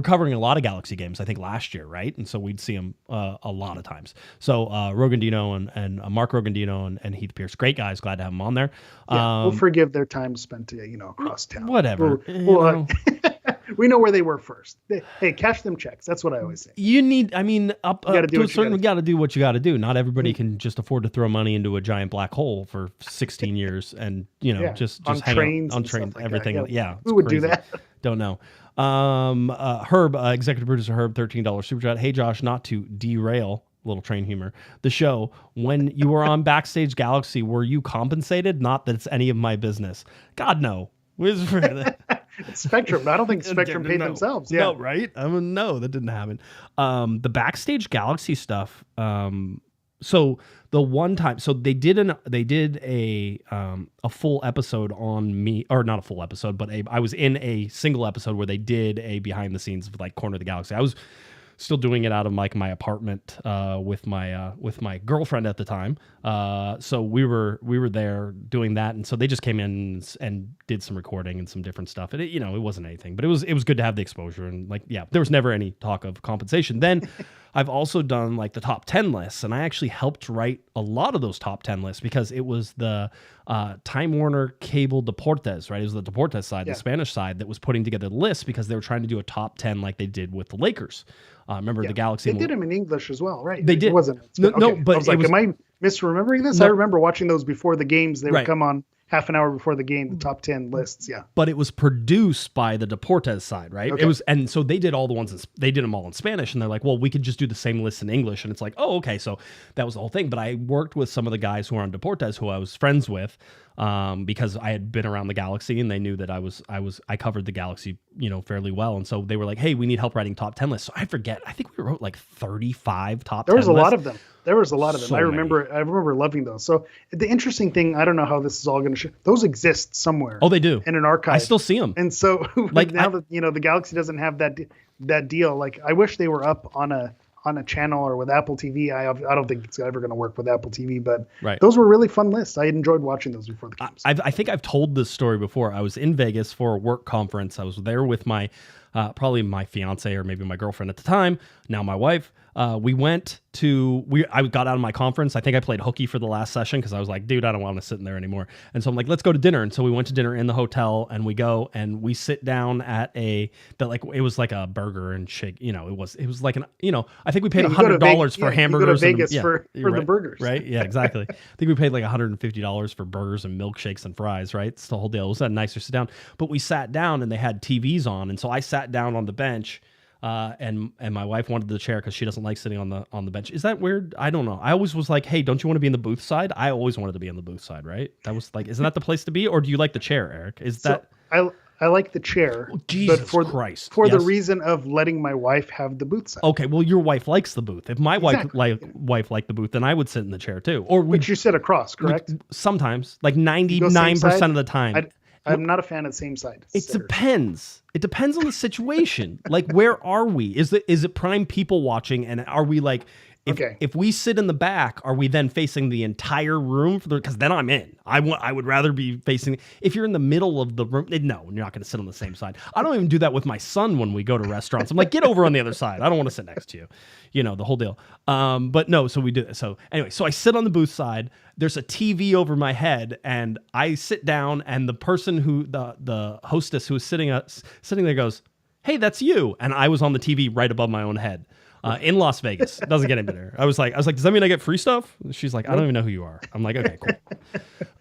covering a lot of Galaxy games, I think last year, right? And so we'd see them a lot of times. So Rogandino and Mark Rogandino and Heath Pierce, great guys. Glad to have them on there. We'll forgive their time spent, across town. Whatever. We know where they were first. Hey, cash them checks. That's what I always say. You need, up to a certain, you got to do what you got to do. Not everybody can just afford to throw money into a giant black hole for 16 years and, just on hang trains on trains, like everything. That. Yeah. Who would do that? Don't know. Herb, executive producer Herb, $13 super chat. Hey, Josh, not to derail, little train humor, the show. When you were on Backstage Galaxy, were you compensated? Not that it's any of my business. God, no. It's Spectrum. I don't think Spectrum paid themselves. Yeah. No, right? No, that didn't happen. The Backstage Galaxy stuff. So the one time, so they did a full episode on me, or not a full episode, but I was in a single episode where they did a behind the scenes of Corner of the Galaxy. I was still doing it out of my apartment with my girlfriend at the time. So we were there doing that, and so they just came in and did some recording and some different stuff. And it wasn't anything, but it was good to have the exposure, and there was never any talk of compensation. Then I've also done the top 10 lists, and I actually helped write a lot of those top 10 lists because it was the Time Warner Cable Deportes, right? It was the Deportes side, the Spanish side, that was putting together the list because they were trying to do a top 10 like they did with the Lakers. Remember the Galaxy? They did them in English as well, right? They did. It wasn't. No, but I was am I misremembering this? No. I remember watching those before the games. They would come on half an hour before the game, the top 10 lists. Yeah. But it was produced by the Deportes side, right? Okay. It was, and so they did all the ones, they did them all in Spanish, and they're like, well, we could just do the same list in English. And it's like, oh, okay. So that was the whole thing. But I worked with some of the guys who were on Deportes who I was friends with, because I had been around the Galaxy and they knew that I covered the Galaxy, fairly well. And so they were like, hey, we need help writing top 10 lists. So I think we wrote 35 top 10 lists. There was a lot of them. So I remember loving those. So the interesting thing, I don't know how this is all going to those exist somewhere. Oh, they do. In an archive. I still see them. And so now that, the Galaxy doesn't have that deal, I wish they were up on a on a channel or with Apple TV. I don't think it's ever going to work with Apple TV, but Right. those were really fun lists. I enjoyed watching those before the games. I think I've told this story before. I was in Vegas for a work conference. I was there with my probably my fiance or maybe my girlfriend at the time, now my wife. I got out of my conference. I think I played hooky for the last session because I was like, dude, I don't want to sit in there anymore. And so I'm like, let's go to dinner. And so we went to dinner in the hotel, and we go and we sit down at it was like a burger and shake. It was like I think we paid $100 for hamburgers. You go to Vegas for right, the burgers. Right. Yeah, exactly. I think we paid like $150 for burgers and milkshakes and fries, right? It's the whole deal. It was a nicer sit down, but we sat down and they had TVs on. And so I sat down on the bench. And my wife wanted the chair because she doesn't like sitting on the bench. Is that weird? I don't know. I always was like, hey, don't you want to be in the booth side? I always wanted to be on the booth side, right? That was like, isn't that the place to be? Or do you like the chair, Eric? I like the chair, Jesus but for the reason of letting my wife have the booth side. Okay, well, your wife likes the booth. If my wife liked the booth, then I would sit in the chair too. But you sit across, correct? Sometimes, like 99% of the time. I'm not a fan of same side. It depends. It depends on the situation. Like, where are we? Is it prime people watching? And are we like, if we sit in the back, are we then facing the entire room? Because then I'm in. I would rather be facing. If you're in the middle of the room, no, you're not going to sit on the same side. I don't even do that with my son when we go to restaurants. I'm like, get over on the other side. I don't want to sit next to you. The whole deal. But no, so we do. So anyway, so I sit on the booth side. There's a TV over my head, and I sit down, and the person the hostess who was sitting there goes, "Hey, that's you." And I was on the TV right above my own head. In Las Vegas. Doesn't get any better. I was like, does that mean I get free stuff? She's like, I don't even know who you are. I'm like, okay, cool.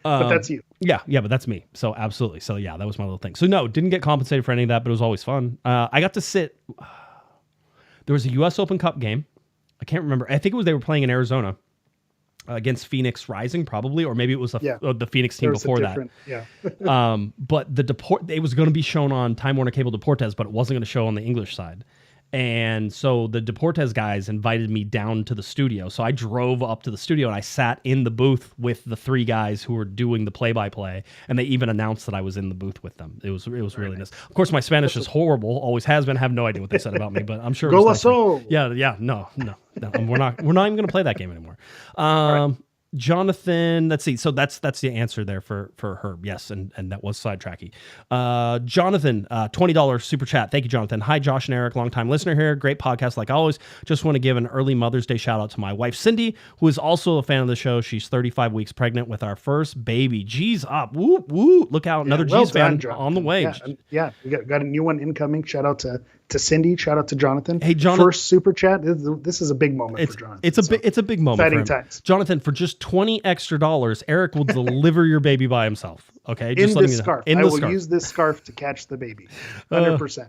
But that's you. Yeah, but that's me. So absolutely. So yeah, that was my little thing. So no, didn't get compensated for any of that, but it was always fun. I got to sit. There was a U.S. Open Cup game. I can't remember. I think they were playing in Arizona against Phoenix Rising, probably, or maybe it was the Phoenix team before that. Yeah. But it was going to be shown on Time Warner Cable Deportes, but it wasn't going to show on the English side. And so the Deportes guys invited me down to the studio. So I drove up to the studio and I sat in the booth with the three guys who were doing the play-by-play. And they even announced that I was in the booth with them. It was really nice. Of course, my Spanish is horrible. Always has been. I have no idea what they said about me, but I'm sure. Golazo. Yeah. No. We're not even going to play that game anymore. Jonathan, let's see. So that's the answer there for Herb. Yes, and that was sidetracky. Jonathan, $20 super chat. Thank you, Jonathan. Hi, Josh and Eric, longtime listener here. Great podcast like always. Just want to give an early Mother's Day shout out to my wife, Cindy, who is also a fan of the show. She's 35 weeks pregnant with our first baby. G's up. Woo, woo. Look out. Another G's fan on the way. Yeah, we got a new one incoming. Shout out to Cindy. Shout out to Jonathan. Hey, Jonathan. First super chat. This is a big moment for Jonathan. It's a big moment. Exciting for him. Times. Jonathan, for just $20 extra, Eric will deliver your baby by himself. Okay, just in this scarf. I will use this scarf to catch the baby. 100%.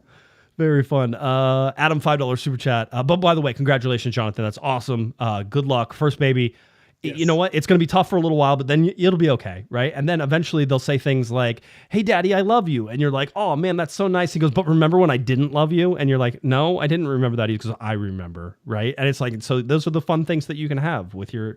Very fun. Adam, $5 super chat. But by the way, congratulations, Jonathan. That's awesome. Good luck. First baby. Yes. You know what? It's going to be tough for a little while, but then it'll be okay, right? And then eventually they'll say things like, "Hey, Daddy, I love you." And you're like, "Oh, man, that's so nice." He goes, "But remember when I didn't love you?" And you're like, "No, I didn't remember that." He goes, "I remember," right? And it's like, so those are the fun things that you can have with your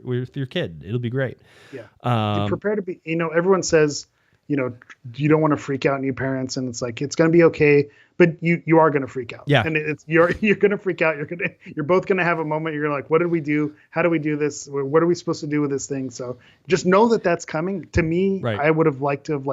kid. It'll be great. Yeah. Prepare to be, everyone says, you don't want to freak out on your parents, and it's like, it's going to be okay, but you are going to freak out. Yeah. And you're going to freak out. You're both going to have a moment. You're like, what did we do? How do we do this? What are we supposed to do with this thing? So just know that that's coming. To me, right. I would have liked to have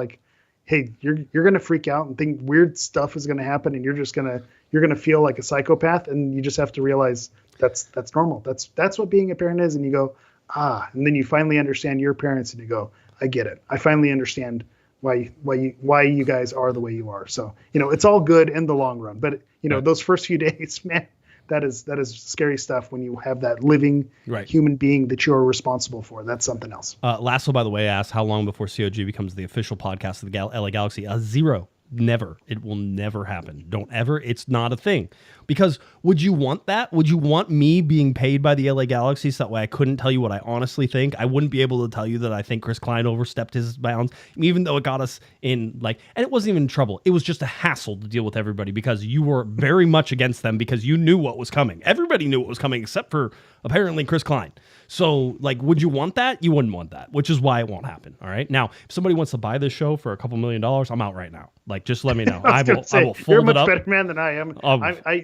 hey, you're going to freak out and think weird stuff is going to happen, and you're going to feel like a psychopath, and you just have to realize that's normal. That's what being a parent is. And you go, and then you finally understand your parents, and you go, I get it. I finally understand why you guys are the way you are. So, it's all good in the long run, but those first few days, man, that is scary stuff when you have that living human being that you're responsible for. That's something else. Lasso, by the way, asked how long before COG becomes the official podcast of the LA Galaxy? 0. Never. It will never happen. Don't ever. It's not a thing. Because would you want that? Would you want me being paid by the LA Galaxy so that way I couldn't tell you what I honestly think? I wouldn't be able to tell you that I think Chris Klein overstepped his bounds, even though it got us in and it wasn't even trouble. It was just a hassle to deal with everybody because you were very much against them because you knew what was coming. Everybody knew what was coming except for apparently Chris Klein. So, like, would you want that? You wouldn't want that, which is why it won't happen. All right. Now, if somebody wants to buy this show for $2 million, I'm out right now. Like, just let me know. I will fold you're a much it up. better man than I am.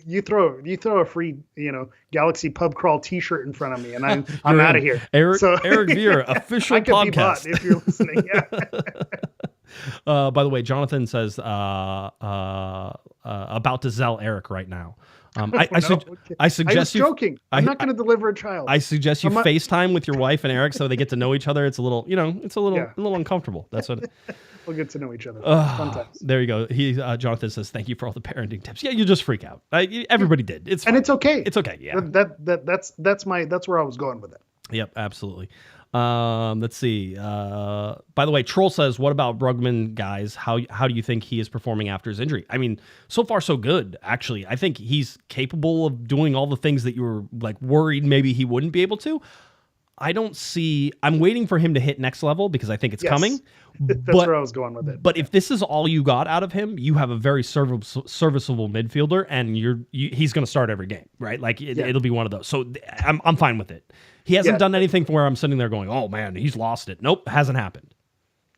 You throw a free, Galaxy Pub Crawl T-shirt in front of me, and I'm out of here. Eric Vieira, official I could podcast. be bought if you're listening. Yeah. By the way, Jonathan says about to Zell Eric right now. I suggest I was joking. I'm not going to deliver a child. I suggest you FaceTime with your wife and Eric so they get to know each other. It's a little, it's a little uncomfortable. That's what. We'll get to know each other. Sometimes. There you go. Jonathan says, "Thank you for all the parenting tips." Yeah, you just freak out. Everybody did. It's fine. And it's okay. It's okay. Yeah. That's where I was going with it. Yep, absolutely. Let's see. By the way, Troll says, what about Brugman, guys? How do you think he is performing after his injury? I mean, so far so good, actually. I think he's capable of doing all the things that you were like worried maybe he wouldn't be able to. I'm waiting for him to hit next level because I think it's coming. That's where I was going with it. But if this is all you got out of him, you have a very serviceable midfielder, and he's going to start every game, right? Like it'll be one of those. So I'm fine with it. He hasn't done anything for where I'm sitting there going, oh man, he's lost it. Nope, hasn't happened.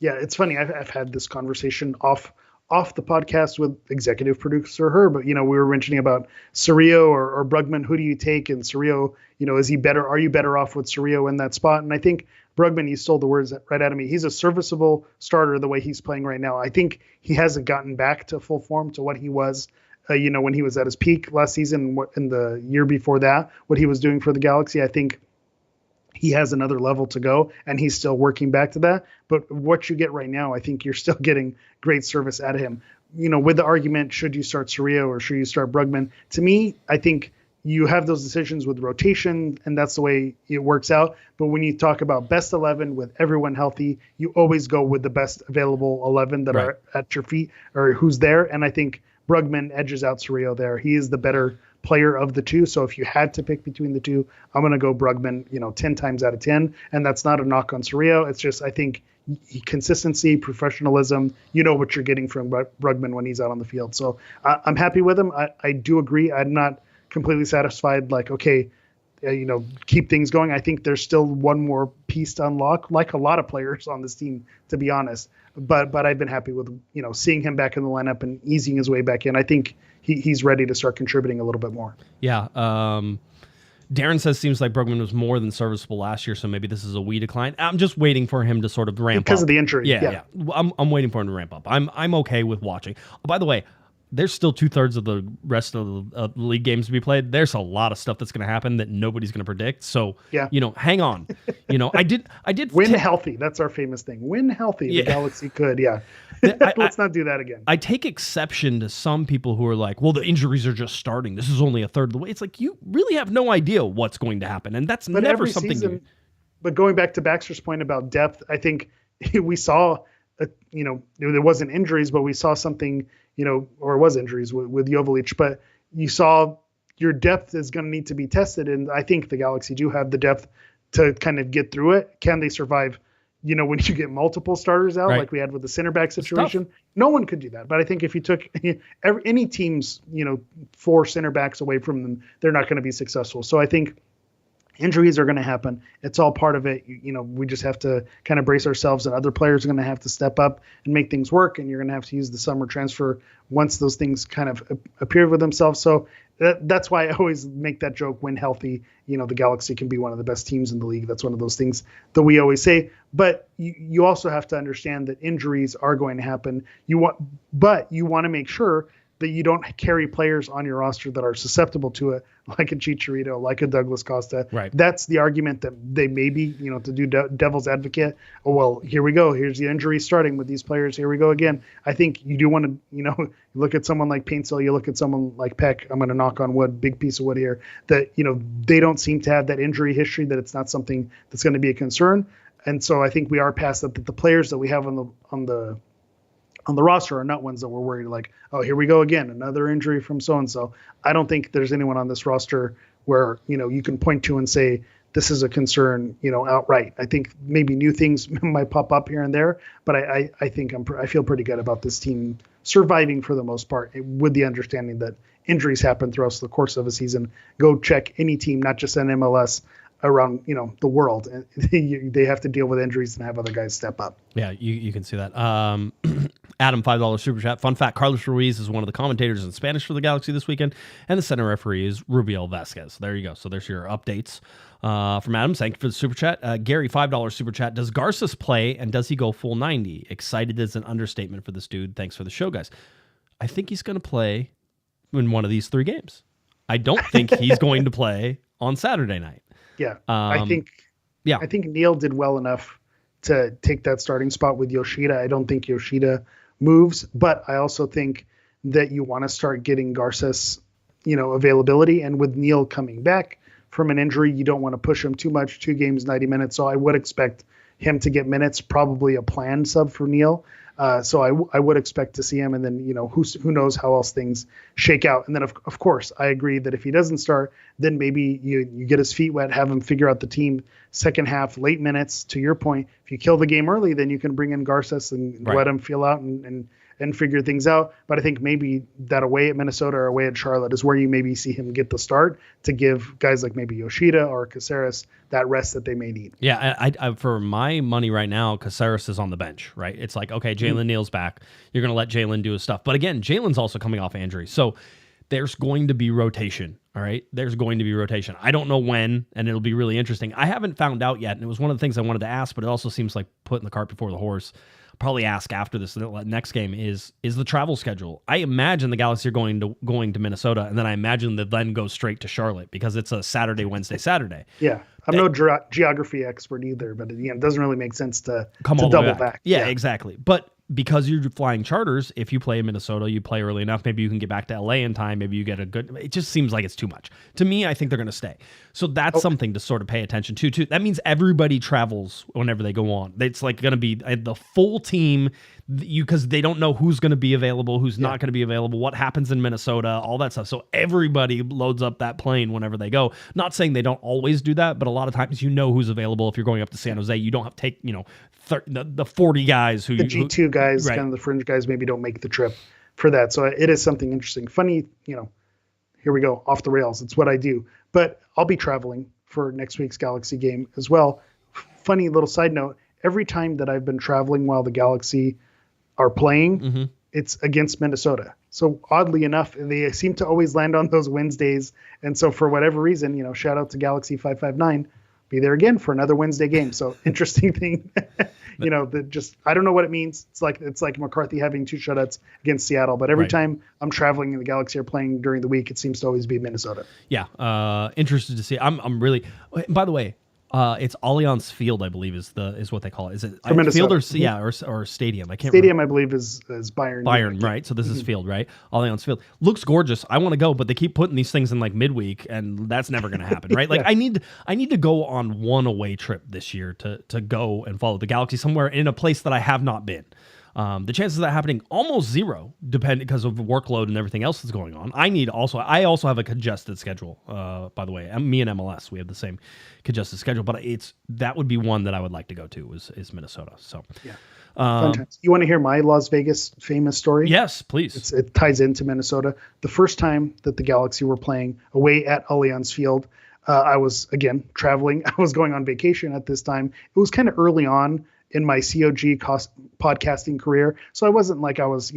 Yeah, it's funny. I've had this conversation off the podcast with executive producer her, but we were mentioning about Cerrillo or Brugman. Who do you take? And Cerrillo, is he better? Are you better off with Cerrillo in that spot? And I think Brugman, you stole the words right out of me. He's a serviceable starter the way he's playing right now. I think he hasn't gotten back to full form to what he was, when he was at his peak last season, in the year before that, what he was doing for the Galaxy. I think he has another level to go, and he's still working back to that. But what you get right now, I think you're still getting great service out of him. With the argument, should you start Cerrillo or should you start Brugman? To me, I think you have those decisions with rotation, and that's the way it works out. But when you talk about best 11 with everyone healthy, you always go with the best available 11 that are at your feet or who's there. And I think Brugman edges out Cerrillo there. He is the better player of the two. So if you had to pick between the two, I'm going to go Brugman, 10 times out of 10. And that's not a knock on Cerrillo. It's just, I think consistency, professionalism, what you're getting from Brugman when he's out on the field. So I'm happy with him. I do agree. I'm not completely satisfied. Like, okay, keep things going. I think there's still one more piece to unlock, like a lot of players on this team, to be honest. But I've been happy with, seeing him back in the lineup and easing his way back in. I think he's ready to start contributing a little bit more. Yeah. Darren says, seems like Brugman was more than serviceable last year, so maybe this is a wee decline. I'm just waiting for him to sort of ramp up. Because of the injury. Yeah. I'm waiting for him to ramp up. I'm okay with watching. By the way, there's still 2/3 of the rest of the league games to be played. There's a lot of stuff that's going to happen that nobody's going to predict. So, hang on. I did win healthy. That's our famous thing. Win healthy. Yeah. The Galaxy could. Yeah. Let's not do that again. I take exception to some people who are like, well, the injuries are just starting. This is only a third of the way. It's like, you really have no idea what's going to happen. And that's never something. Season, but going back to Baxter's point about depth, I think we saw, there wasn't injuries, but we saw something, or it was injuries with Joveljic, but you saw your depth is going to need to be tested. And I think the Galaxy do have the depth to kind of get through it. Can they survive, when you get multiple starters out, like we had with the center back situation? No one could do that. But I think if you took any team's, 4 center backs away from them, they're not going to be successful. So I think injuries are going to happen. It's all part of it. We just have to kind of brace ourselves, and other players are going to have to step up and make things work. And you're going to have to use the summer transfer once those things kind of appear with themselves. So that's why I always make that joke, when healthy, the Galaxy can be one of the best teams in the league. That's one of those things that we always say. But you also have to understand that injuries are going to happen. But you want to make sure that you don't carry players on your roster that are susceptible to it, like a Chicharito, like a Douglas Costa. Right. That's the argument that they maybe, to do devil's advocate. Oh, well, here we go. Here's the injury starting with these players. Here we go again. I think you do want to, you look at someone like Paintsel, you look at someone like Pec. I'm going to knock on wood, big piece of wood here, that, they don't seem to have that injury history, that it's not something that's going to be a concern. And so I think we are past that the players that we have on the roster are not ones that we're worried like, oh, here we go again, another injury from so-and-so. I don't think there's anyone on this roster where, you can point to and say, this is a concern, outright. I think maybe new things might pop up here and there, but I think I feel pretty good about this team surviving for the most part, with the understanding that injuries happen throughout the course of a season. Go check any team, not just an MLS, around the world, and they have to deal with injuries and have other guys step up. Yeah, you can see that. Adam, $5 super chat. Fun fact: Carlos Ruiz is one of the commentators in Spanish for the Galaxy this weekend, and the center referee is Rubiel Vasquez. There you go. So there's your updates from Adam. Thank you for the super chat. Gary, $5 super chat. Does Garces play, and does he go full 90? Excited is an understatement for this dude. Thanks for the show, guys. I think he's going to play in one of these 3 games. I don't think he's going to play on Saturday night. Yeah, I think Neil did well enough to take that starting spot with Yoshida. I don't think Yoshida moves, but I also think that you want to start getting Garces, availability. And with Neil coming back from an injury, you don't want to push him too much. 2 games, 90 minutes. So I would expect him to get minutes, probably a planned sub for Neil. So I would expect to see him, and then who knows how else things shake out. And then of course I agree that if he doesn't start, then maybe you get his feet wet, have him figure out the team second half, late minutes. To your point, if you kill the game early, then you can bring in Garces and let him feel out and figure things out. But I think maybe that away at Minnesota or away at Charlotte is where you maybe see him get the start to give guys like maybe Yoshida or Caceres that rest that they may need. Yeah, I for my money right now, Caceres is on the bench, right? It's like, okay, Jalen Neal's back. You're going to let Jalen do his stuff. But again, Jalen's also coming off injury. So there's going to be rotation, all right? There's going to be rotation. I don't know when, and it'll be really interesting. I haven't found out yet, and it was one of the things I wanted to ask, but it also seems like putting the cart before the horse. Probably ask after this next game is the travel schedule. I imagine the Galaxy are going to Minnesota, and then I imagine they then go straight to Charlotte because it's a Saturday, Wednesday, Saturday. Yeah, I'm no geography expert either, but it doesn't really make sense to double back. Yeah, exactly. But because you're flying charters, if you play in Minnesota, you play early enough, maybe you can get back to LA in time, maybe you get a good... It just seems like it's too much. To me, I think they're going to stay. So that's something to sort of pay attention to, too. That means everybody travels whenever they go on. It's like going to be the full team, because they don't know who's going to be available, who's not going to be available, what happens in Minnesota, all that stuff. So everybody loads up that plane whenever they go. Not saying they don't always do that, but a lot of times who's available. If you're going up to San Jose, you don't have to take, the 40 guys who... The G2 guys, right. Kind of the fringe guys, maybe don't make the trip for that. So it is something interesting. Funny, here we go, off the rails. It's what I do. But I'll be traveling for next week's Galaxy game as well. Funny little side note, every time that I've been traveling while the Galaxy are playing, it's against Minnesota. So oddly enough, they seem to always land on those Wednesdays. And so for whatever reason, shout out to Galaxy 559, be there again for another Wednesday game. So interesting thing, that just, I don't know what it means. It's like McCarthy having 2 shutouts against Seattle, but every time I'm traveling and the Galaxy are playing during the week, it seems to always be Minnesota. Yeah. Interested to see. I'm really, by the way, it's Allianz Field, I believe, is what they call it. Is it Field or Stadium? I can't remember. Stadium, I believe, is Bayern. Bayern, right? So this is Field, right? Allianz Field looks gorgeous. I want to go, but they keep putting these things in like midweek, and that's never going to happen, right? Like I need to go on one away trip this year to go and follow the Galaxy somewhere in a place that I have not been. The chances of that happening almost zero, because of workload and everything else that's going on. I also have a congested schedule. By the way, me and MLS, we have the same congested schedule, but that would be one that I would like to go to is Minnesota. So yeah, fantastic. You want to hear my Las Vegas famous story? Yes, please. It ties into Minnesota. The first time that the Galaxy were playing away at Allianz Field, I was again traveling. I was going on vacation at this time. It was kind of early on in my COG podcasting career. So I wasn't like I was,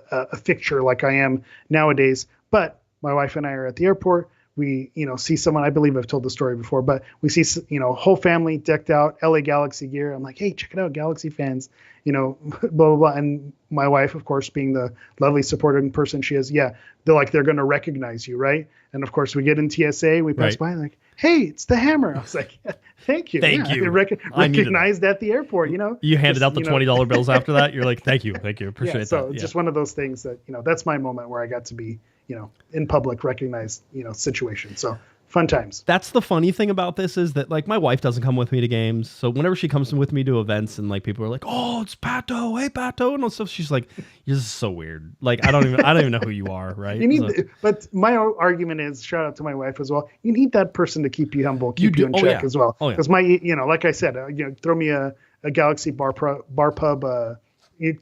a fixture like I am nowadays, but my wife and I are at the airport. We, see someone, I believe I've told the story before, but we see, whole family decked out LA Galaxy gear. I'm like, hey, check it out, Galaxy fans, blah, blah, blah. And my wife, of course, being the lovely supporting person she is. Yeah. They're going to recognize you. Right. And of course we get in TSA, we pass by like, hey, it's the Hammer. I was like, thank you. Thank you. Recognized at the airport, You handed out the $20 bills after that. You're like, thank you. Appreciate that. So just one of those things that, that's my moment where I got to be, in public recognized, situation. So fun times. That's the funny thing about this is that like my wife doesn't come with me to games. So whenever she comes with me to events and like people are like, oh, it's Pato. Hey, Pato. And all stuff. She's like, you're just so weird. Like, I don't even know who you are. Right. But my argument is, shout out to my wife as well. You need that person to keep you humble, keep you in check as well. Because like I said, throw me a Galaxy bar pub,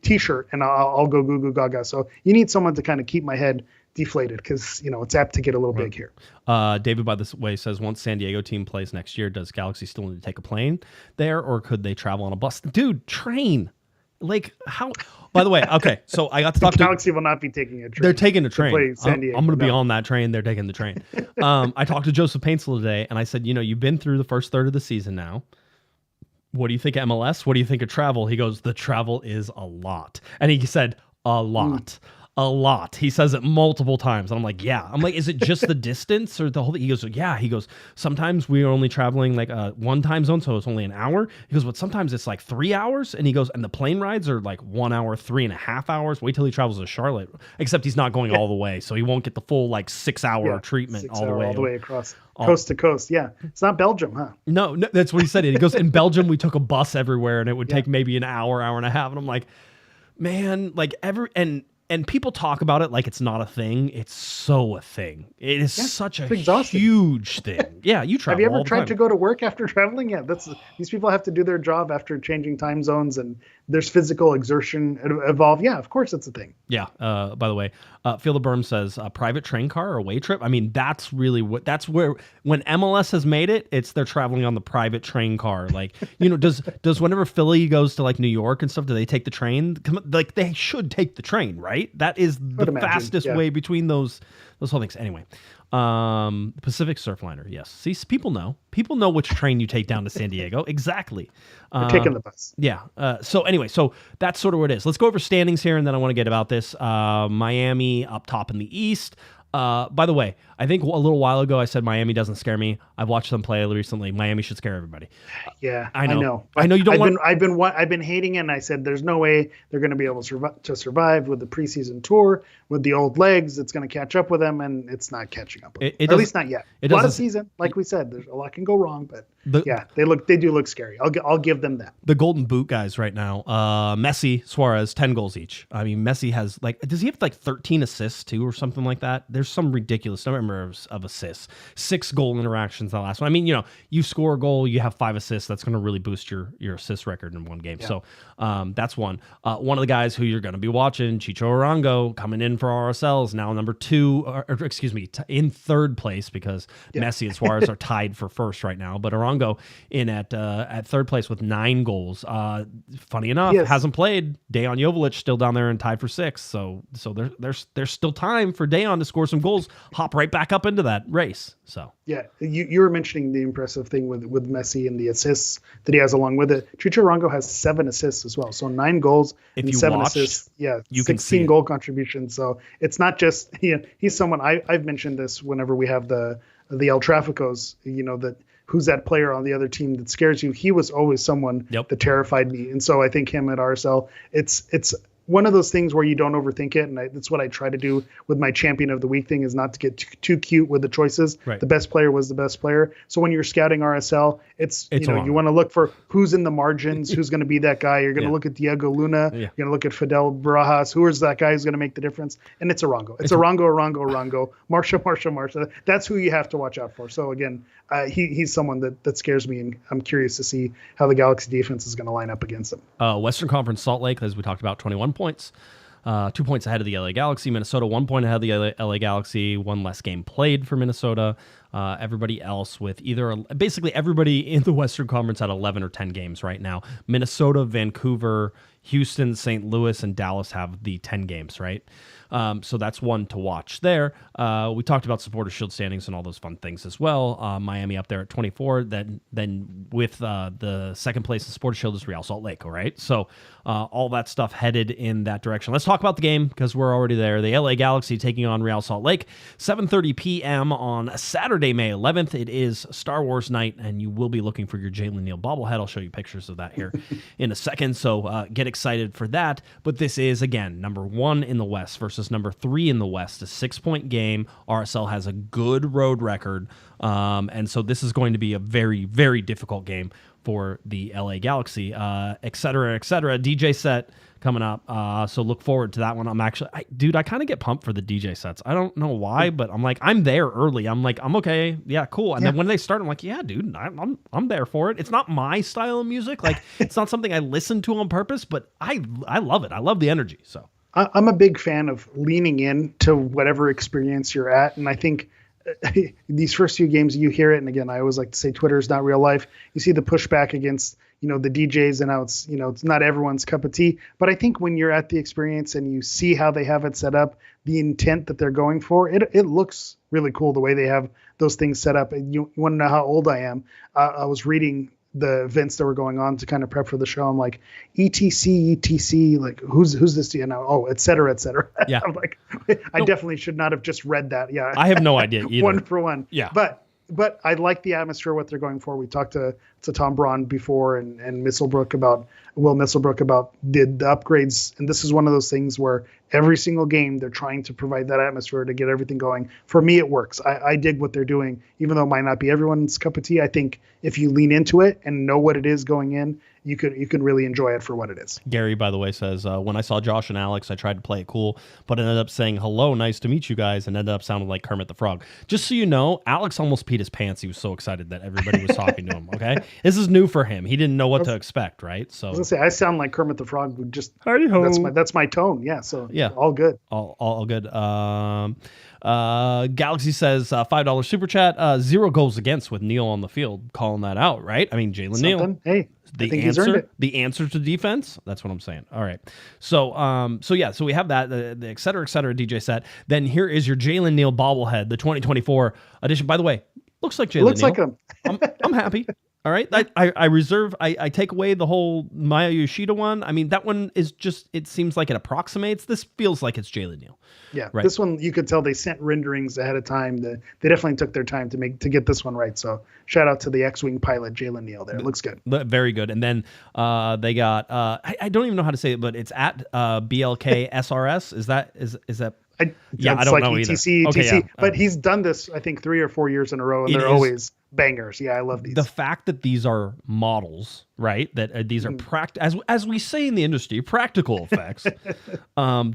t-shirt and I'll go goo goo gaga. So you need someone to kind of keep my head deflated because it's apt to get a little big here. David, by the way, says once San Diego team plays next year, does Galaxy still need to take a plane there, or could they travel on a bus? Dude, train. Like how? By the way, okay, so I got to talk to Galaxy will not be taking a train. They're taking a train. Play San Diego. I'm going to be on that train. They're taking the train. I talked to Joseph Paintsel today, and I said, you've been through the first third of the season now. What do you think of MLS? What do you think of travel? He goes, the travel is a lot. And he said, a lot. A lot. He says it multiple times. And I'm like, yeah. I'm like, is it just the distance or the whole thing? He goes, yeah. He goes, sometimes we are only traveling like one time zone, so it's only an hour. He goes, but sometimes it's like 3 hours. And he goes, and the plane rides are like 1 hour, 3.5 hours. Wait till he travels to Charlotte. Except he's not going all the way, so he won't get the full like 6 hour treatment all the way across coast to coast. Yeah. It's not Belgium, huh? No, that's what he said. He goes, in Belgium, we took a bus everywhere and it would take maybe an hour, hour and a half. And I'm like, man, like and people talk about it like it's not a thing. It's so a thing. It is such a huge thing. Yeah, you travel. Have you ever all the tried time. to go to work after traveling? Yeah, these people have to do their job after changing time zones, and there's physical exertion involved. Yeah, of course it's a thing. Yeah. By the way, Phil the Berm says private train car or away trip. I mean, that's where when MLS has made it, they're traveling on the private train car. Like, does whenever Philly goes to like New York and stuff, do they take the train? Like they should take the train, right? That is the fastest way between those whole things. Anyway, Pacific Surfliner. Yes. See, people know which train you take down to San Diego. Exactly. They're taking the bus. Yeah. So anyway, that's sort of what it is. Let's go over standings here, and then I want to get about this. Miami up top in the East. By the way, I think a little while ago I said Miami doesn't scare me. I've watched them play recently. Miami should scare everybody. Yeah, I know. But I know you don't I've been hating it, and I said there's no way they're going to be able to survive with the preseason tour with the old legs. It's going to catch up with them, and it's not catching up. Or at least not yet. A lot of season, like we said, there's a lot can go wrong, but they do look scary. I'll give them that. The Golden Boot guys right now, Messi, Suarez, 10 goals each. I mean, Messi has does he have 13 assists too, or something like that? There's some ridiculous number of assists. 6 goal interactions the last one. I mean, you score a goal, you have 5 assists. That's going to really boost your assist record in one game. Yeah. So that's one. One of the guys who you're going to be watching, Chicho Arango, coming in for RSL, is now number 2, in third place because Messi and Suarez are tied for first right now. But Arango in at third place with 9 goals. Funny enough, hasn't played. Dejan Joveljic still down there and tied for 6th. So there's still time for Dejan to score some goals, hop right back up into that race. So yeah, you were mentioning the impressive thing with Messi and the assists that he has along with it. Chicho Arango has 7 assists as well, so 9 goals and 7 assists. Yeah, you 16 goal contributions. So it's not just he's someone I've mentioned this whenever we have the El Traficos. That who's that player on the other team that scares you. He was always someone that terrified me, and so I think him at RSL, it's one of those things where you don't overthink it, and that's what I try to do with my champion of the week thing, is not to get too cute with the choices. Right. The best player was the best player. So when you're scouting RSL, it's you want to look for who's in the margins, who's going to be that guy. You're going to look at Diego Luna. Yeah. You're going to look at Fidel Barajas. Who is that guy who's going to make the difference? And it's Arango. It's Arango. Marsha. That's who you have to watch out for. So again, he's someone that scares me, and I'm curious to see how the Galaxy defense is going to line up against him. Western Conference Salt Lake, as we talked about, 21 points. 2 points ahead of the LA Galaxy. Minnesota 1 point ahead of the LA Galaxy. 1 less game played for Minnesota. Everybody else with basically everybody in the Western Conference at 11 or 10 games right now. Minnesota, Vancouver, Houston, St. Louis, and Dallas have the 10 games, right? So that's one to watch there. We talked about Supporter Shield standings and all those fun things as well. Miami up there at 24. Then with the second place in Supporter Shield is Real Salt Lake, all right? So all that stuff headed in that direction. Let's talk about the game because we're already there. The LA Galaxy taking on Real Salt Lake, 7:30 p.m. on Saturday, May 11th. It is Star Wars night, and you will be looking for your Jalen Neal bobblehead. I'll show you pictures of that here in a second, so get excited for that. But this is, again, number 1 in the West versus number 3 in the West, a 6-point game. RSL has a good road record, and so this is going to be a very, very difficult game for the LA Galaxy, et cetera, et cetera. DJ set coming up, so look forward to that one. I kind of get pumped for the DJ sets. I don't know why, but I'm there early. I'm okay, yeah, cool. And then when they start, I'm like, yeah, dude, I'm there for it. It's not my style of music, it's not something I listen to on purpose, but I love it. I love the energy. So I'm a big fan of leaning in to whatever experience you're at. And I think these first few games, you hear it. And again, I always like to say Twitter is not real life. You see the pushback against, the DJs and how it's, it's not everyone's cup of tea. But I think when you're at the experience and you see how they have it set up, the intent that they're going for, it looks really cool the way they have those things set up. And you want to know how old I am? I was reading the events that were going on to kind of prep for the show. I'm like, etc, like who's this? Oh, et cetera, et cetera. Yeah. I'm like, I definitely should not have just read that. Yeah. I have no idea either. One for one. Yeah. But I like the atmosphere, what they're going for. We talked to Tom Braun before and Will Misselbrook about the upgrades. And this is one of those things where every single game they're trying to provide that atmosphere to get everything going. For me, it works. I dig what they're doing, even though it might not be everyone's cup of tea. I think if you lean into it and know what it is going in, you can really enjoy it for what it is. Gary, by the way, says, when I saw Josh and Alex, I tried to play it cool, but ended up saying, hello, nice to meet you guys, and ended up sounding like Kermit the Frog. Just so you know, Alex almost peed his pants. He was so excited that everybody was talking to him, okay? This is new for him. He didn't know what to expect, right? So I was going to say, I sound like Kermit the Frog. Howdy-ho. That's my tone. Yeah, so yeah, all good. All good. Galaxy says $5 super chat. 0 goals against with Neal on the field, calling that out, right? I mean, Jalen Neal. Hey, I think he's earned it. The answer to defense. That's what I'm saying. All right. So so we have that the et cetera DJ set. Then here is your Jalen Neal bobblehead, the 2024 edition. By the way, looks like Jalen Neal. Looks like him. I'm happy. All right. I take away the whole Maya Yoshida one. I mean, that one is just, it seems like it approximates. This feels like it's Jalen Neal. Yeah. Right. This one, you could tell they sent renderings ahead of time. They definitely took their time to get this one right. So shout out to the X-Wing pilot, Jalen Neal there. It looks good. Very good. And then they got, I don't even know how to say it, but it's at BLK SRS. Is that? I don't know either. ETC, Okay, yeah. But he's done this, I think, 3 or 4 years in a row, and they're always bangers. Yeah, I love these. The fact that these are models, right? That these are as we say in the industry, practical effects,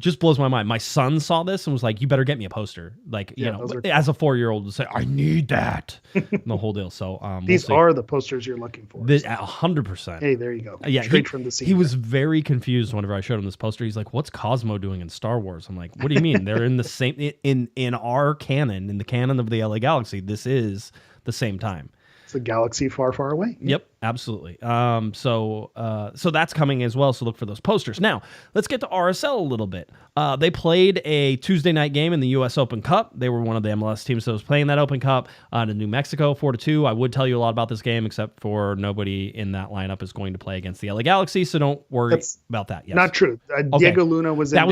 just blows my mind. My son saw this and was like, "You better get me a poster." Like, as a 4-year-old to say, "I need that," the whole deal. So these are the posters you're looking for. 100%. Hey, there you go. Yeah, straight from the scene. He was very confused whenever I showed him this poster. He's like, "What's Cosmo doing in Star Wars?" I'm like, "What do you mean? They're in the same in our canon, in the canon of the LA Galaxy. This is the same time." It's a galaxy far, far away. Yep, absolutely. So that's coming as well. So look for those posters. Now let's get to RSL a little bit. They played a Tuesday night game in the U.S. Open Cup. They were one of the MLS teams that was playing that Open Cup to New Mexico, 4-2. I would tell you a lot about this game, except for nobody in that lineup is going to play against the LA Galaxy. So don't worry about that. Yes. Not true. Diego Luna was in there.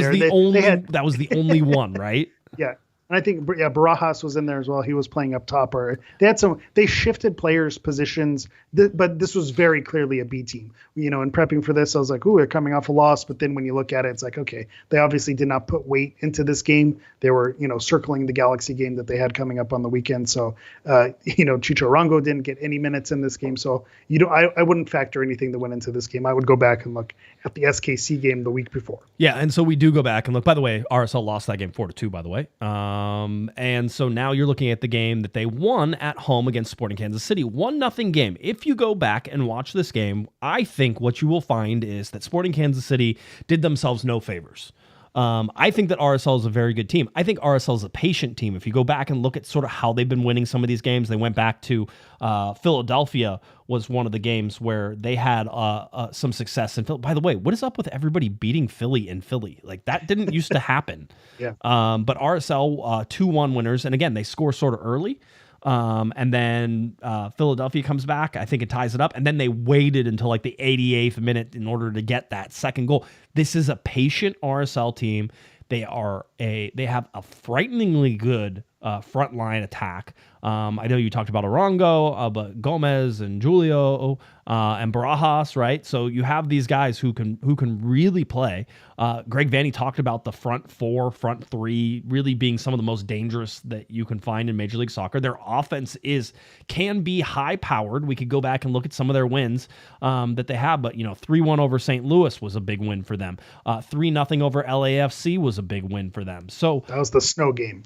That was the only one, right? Yeah. And I think, Barajas was in there as well. He was playing up top. Or they shifted players' positions, but this was very clearly a B team. In prepping for this, I was like, "Ooh, they're coming off a loss." But then when you look at it, it's like, okay, they obviously did not put weight into this game. They were, circling the Galaxy game that they had coming up on the weekend. So, Chicho Arango didn't get any minutes in this game. So, I wouldn't factor anything that went into this game. I would go back and look at the SKC game the week before. Yeah, and so we do go back and look. By the way, RSL lost that game 4-2. By the way. And so now you're looking at the game that they won at home against Sporting Kansas City. 1-0 game. If you go back and watch this game, I think what you will find is that Sporting Kansas City did themselves no favors. I think that RSL is a very good team. I think RSL is a patient team. If you go back and look at sort of how they've been winning some of these games, they went back to Philadelphia was one of the games where they had some success. And by the way, what is up with everybody beating Philly in Philly? Like that didn't used to happen. Yeah. But RSL 2-1 winners, and again they score sort of early. And then Philadelphia comes back. I think it ties it up. And then they waited until like the 88th minute in order to get that second goal. This is a patient RSL team. They have a frighteningly good front line attack. I know you talked about Arango, but Gomez and Julio and Barajas, right? So you have these guys who can really play. Greg Vanney talked about the front four, front three really being some of the most dangerous that you can find in Major League Soccer. Their offense can be high powered. We could go back and look at some of their wins that they have, but 3-1 over St. Louis was a big win for them. 3-0 over LAFC was a big win for them. So that was the snow game.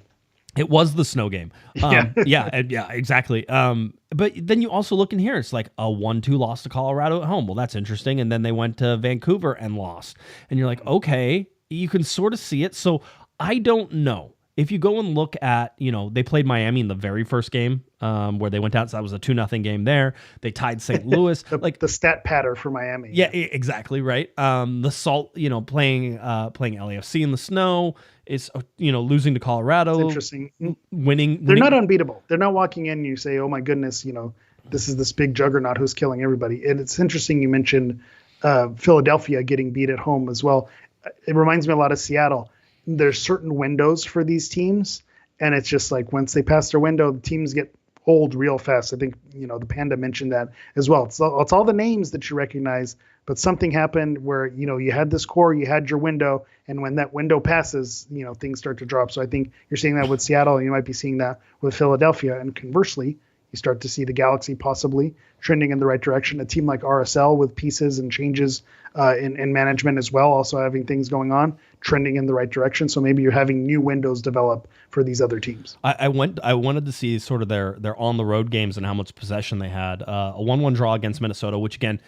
It was the snow game. Yeah, exactly. But then you also look in here, it's like a 1-2 loss to Colorado at home. Well, that's interesting. And then they went to Vancouver and lost. And you're like, okay, you can sort of see it. So I don't know. If you go and look at, they played Miami in the very first game where they went out. So that was a 2-0 game there. They tied St. Louis. the stat patter for Miami. Yeah, exactly. Right. The Salt, playing LAFC in the snow. It's, losing to Colorado. It's interesting. Winning. They're not unbeatable. They're not walking in and you say, oh my goodness, this is this big juggernaut who's killing everybody. And it's interesting you mentioned Philadelphia getting beat at home as well. It reminds me a lot of Seattle. There's certain windows for these teams, and it's just like once they pass their window, the teams get old real fast. I think the Panda mentioned that as well. It's all the names that you recognize, but something happened where you had this core, you had your window, and when that window passes, things start to drop. So I think you're seeing that with Seattle, and you might be seeing that with Philadelphia, and conversely, you start to see the Galaxy possibly trending in the right direction. A team like RSL with pieces and changes in management as well, also having things going on, trending in the right direction. So maybe you're having new windows develop for these other teams. I wanted to see sort of their on the road games and how much possession they had. A 1-1 draw against Minnesota, which again,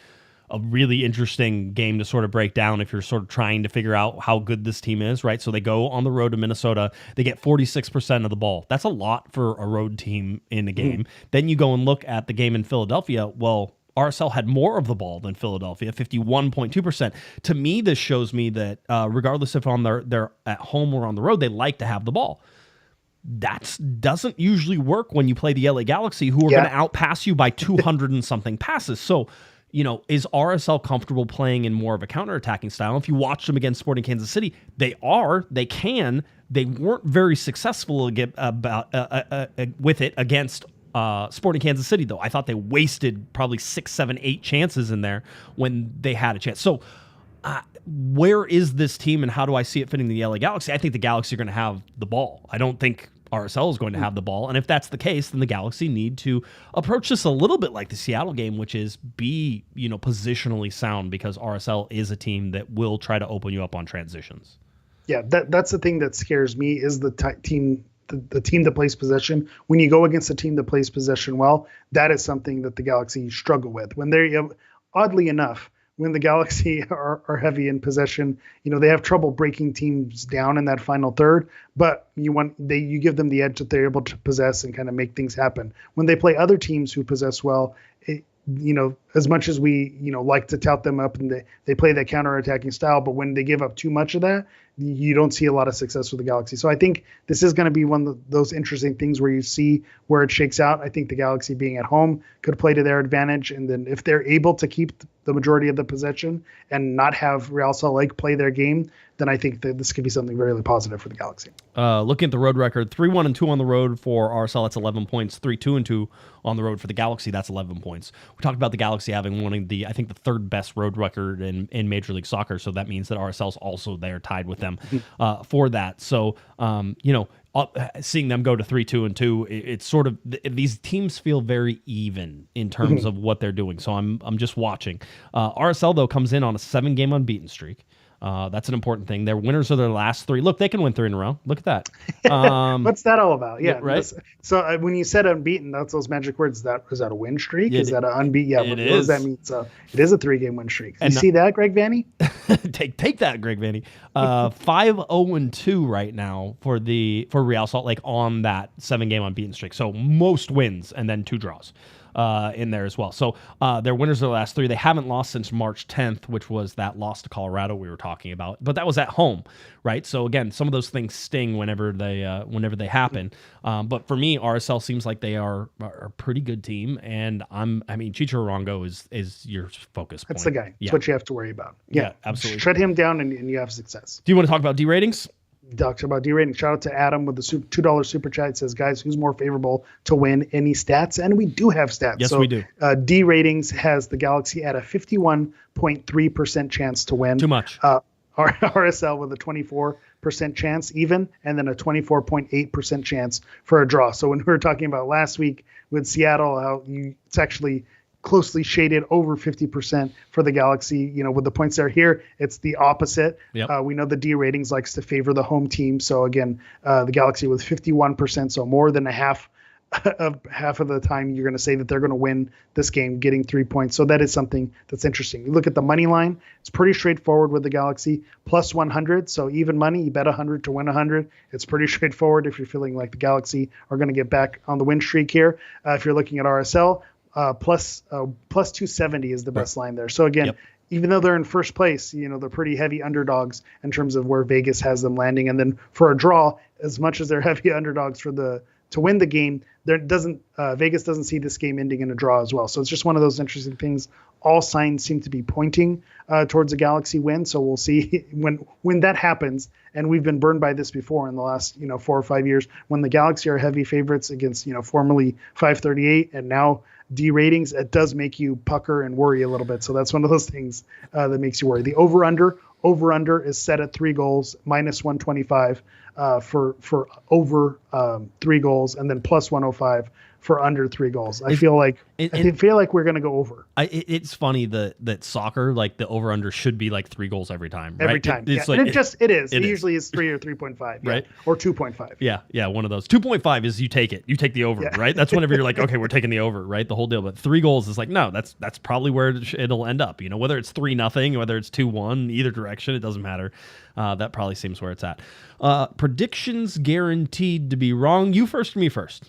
a really interesting game to sort of break down if you're sort of trying to figure out how good this team is, right? So they go on the road to Minnesota. They get 46% of the ball. That's a lot for a road team in a game. Then you go and look at the game in Philadelphia. Well, RSL had more of the ball than Philadelphia, 51.2%. To me, this shows me that regardless if they're at home or on the road, they like to have the ball. That doesn't usually work when you play the LA Galaxy, who are going to outpass you by 200 and something passes. So, is RSL comfortable playing in more of a counterattacking style? If you watch them against Sporting Kansas City, they weren't very successful with it against Sporting Kansas City, though. I thought they wasted probably 6, 7, 8 chances in there when they had a chance. So where is this team and how do I see it fitting the LA Galaxy? I think the Galaxy are going to have the ball. I don't think RSL is going to have the ball. And if that's the case, then the Galaxy need to approach this a little bit like the Seattle game, which is be, positionally sound, because RSL is a team that will try to open you up on transitions. Yeah, that's the thing that scares me is the team that plays possession. When you go against a team that plays possession well, that is something that the Galaxy struggle with. When they're, oddly enough, when the Galaxy are heavy in possession, they have trouble breaking teams down in that final third, but you give them the edge that they're able to possess and kind of make things happen. When they play other teams who possess well, as much as we, like to tout them up and they play that counterattacking style, but when they give up too much of that, you don't see a lot of success with the Galaxy. So I think this is going to be one of those interesting things where you see where it shakes out. I think the Galaxy being at home could play to their advantage. And then if they're able to keep the majority of the possession and not have Real Salt Lake play their game, then I think that this could be something very positive for the Galaxy. Looking at the road record, 3-1-2 on the road for RSL, that's 11 points. 3-2-2 on the road for the Galaxy, that's 11 points. We talked about the Galaxy having one of the third best road record in Major League Soccer, so that means that RSL's also there, tied with them for that. So, seeing them go to 3-2-2, it's sort of these teams feel very even in terms of what they're doing. So I'm just watching. RSL though comes in on a 7-game unbeaten streak. That's an important thing. They're winners of their last 3. Look, they can win 3 in a row. Look at that. What's that all about? Yeah, right. So when you said unbeaten, that's those magic words. Is that a win streak? Is that an unbeaten? Yeah, what does that mean? So it is a 3-game win streak. You see that, Greg Vanney? take that, Greg Vanney. 5-0-2 right now for Real Salt Lake on that 7-game unbeaten streak. So most wins and then 2 draws. In there as well. So they're winners of the last 3. They haven't lost since March 10th, which was that loss to Colorado we were talking about. But that was at home, right? So again, some of those things sting whenever they happen. But for me, RSL seems like they are a pretty good team, and Chicho Arango is your focus point. That's the guy. That's what you have to worry about. Yeah, absolutely. Shut him down and you have success. Do you want to talk about D ratings? Talks about D rating. Shout out to Adam with the $2 super chat. It says, guys, who's more favorable to win? Any stats? And we do have stats. Yes, we do. D ratings has the Galaxy at a 51.3% chance to win. Too much. RSL with a 24% chance even, and then a 24.8% chance for a draw. So when we were talking about last week with Seattle, how it's actually closely shaded over 50% for the Galaxy, with the points there. Here, it's the opposite. Yep. We know the D ratings likes to favor the home team. So again, the Galaxy with 51%, so more than a half of half of the time you're going to say that they're going to win this game, getting 3 points. So that is something that's interesting. You look at the money line; it's pretty straightforward with the Galaxy, plus 100. So even money, you bet 100 to win 100. It's pretty straightforward if you're feeling like the Galaxy are going to get back on the win streak here. If you're looking at RSL, plus 270 is the best line there. So again. Even though they're in first place, they're pretty heavy underdogs in terms of where Vegas has them landing. And then for a draw, as much as they're heavy underdogs to win the game, Vegas doesn't see this game ending in a draw as well. So it's just one of those interesting things. All signs seem to be pointing towards a Galaxy win. So we'll see when that happens. And we've been burned by this before in the last 4 or 5 years when the Galaxy are heavy favorites against formerly 538 and now D ratings. It does make you pucker and worry a little bit. So that's one of those things that makes you worry. The over-under is set at 3 goals, minus 125 for over 3 goals, and then plus 105 for under 3 goals. I feel like we're going to go over. It's funny that soccer, like the over under should be like 3 goals every time. Right? Every time. It's like, it is. It is. usually is 3 or 3.5. Right. Or 2.5. Yeah. One of those. 2.5 is you take it. You take the over, right? That's whenever you're like, okay, we're taking the over, right? The whole deal. But 3 goals is like, no, that's probably where it'll end up. Whether it's 3-0, whether it's 2-1, either direction, it doesn't matter. That probably seems where it's at. Predictions guaranteed to be wrong. You first or me first?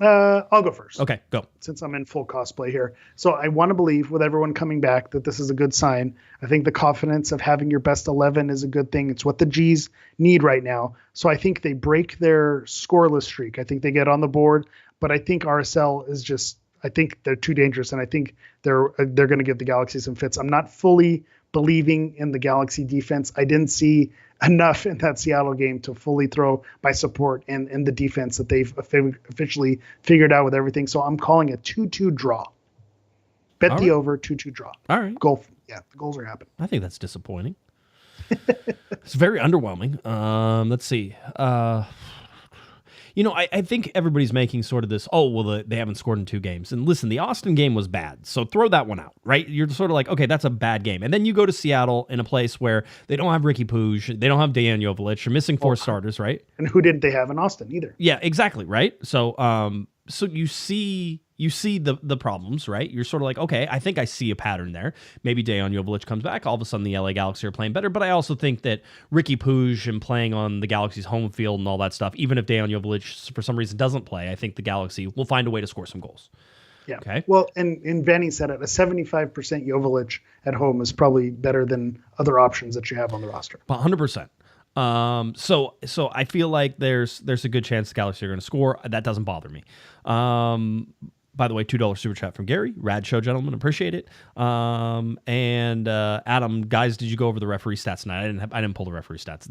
I'll go first. Okay, go. Since I'm in full cosplay here. So I want to believe with everyone coming back that this is a good sign. I think the confidence of having your best 11 is a good thing. It's what the G's need right now. So I think they break their scoreless streak. I think they get on the board, but I think RSL is just, I think they're too dangerous. And I think they're going to give the Galaxy some fits. I'm not fully believing in the Galaxy defense. I didn't see enough in that Seattle game to fully throw my support in the defense that they've officially figured out with everything. So I'm calling a 2-2 draw. Bet All the right. over, 2-2 draw. All right. Goal. Yeah, the goals are happening. I think that's disappointing. It's very underwhelming. Let's see. I think everybody's making sort of this, they haven't scored in 2 games. And listen, the Austin game was bad. So throw that one out, right? You're sort of like, okay, that's a bad game. And then you go to Seattle in a place where they don't have Ricky Puig, they don't have Dejan Joveljic, you're missing 4 starters, right? And who didn't they have in Austin either? Yeah, exactly, right? So so you see the problems, right? You're sort of like, okay, I think I see a pattern there. Maybe Dejan Joveljic comes back. All of a sudden, the LA Galaxy are playing better. But I also think that Ricky Puig and playing on the Galaxy's home field and all that stuff, even if Dejan Joveljic for some reason doesn't play, I think the Galaxy will find a way to score some goals. Yeah. Okay. Well, and Vanney said it, a 75% Joveljic at home is probably better than other options that you have on the roster. 100%. So I feel like there's a good chance the Galaxy are going to score. That doesn't bother me. By the way, $2 super chat from Gary. Rad show, gentlemen. Appreciate it. And Adam, guys, did you go over the referee stats tonight? I didn't pull the referee stats.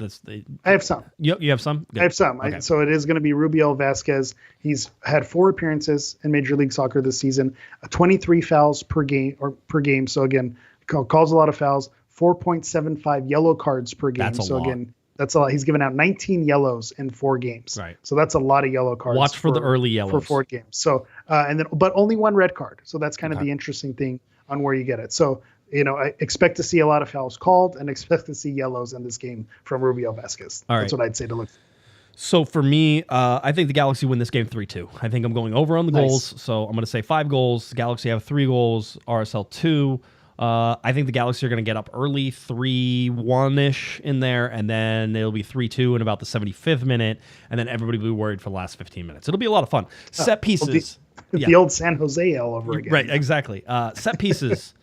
I have some. You have some? Good. I have some. Okay. So it is going to be Rubiel Vasquez. He's had 4 appearances in Major League Soccer this season, 23 fouls per game. So again, calls a lot of fouls, 4.75 yellow cards per game. That's a lot. Again, that's a lot. He's given out 19 yellows in 4 games. Right. So that's a lot of yellow cards. Watch for the early yellows. For 4 games. So, but only 1 red card. So that's kind of the interesting thing on where you get it. So, I expect to see a lot of fouls called and expect to see yellows in this game from Rubiel Vasquez. All right. That's what I'd say to look for. So for me, I think the Galaxy win this game 3-2. I think I'm going over on the goals. So I'm going to say 5 goals. The Galaxy have 3 goals. RSL 2. I think the Galaxy are going to get up early, 3-1-ish in there, and then it'll be 3-2 in about the 75th minute, and then everybody will be worried for the last 15 minutes. It'll be a lot of fun. Set pieces. The old San Jose all over again. Right, exactly. Set pieces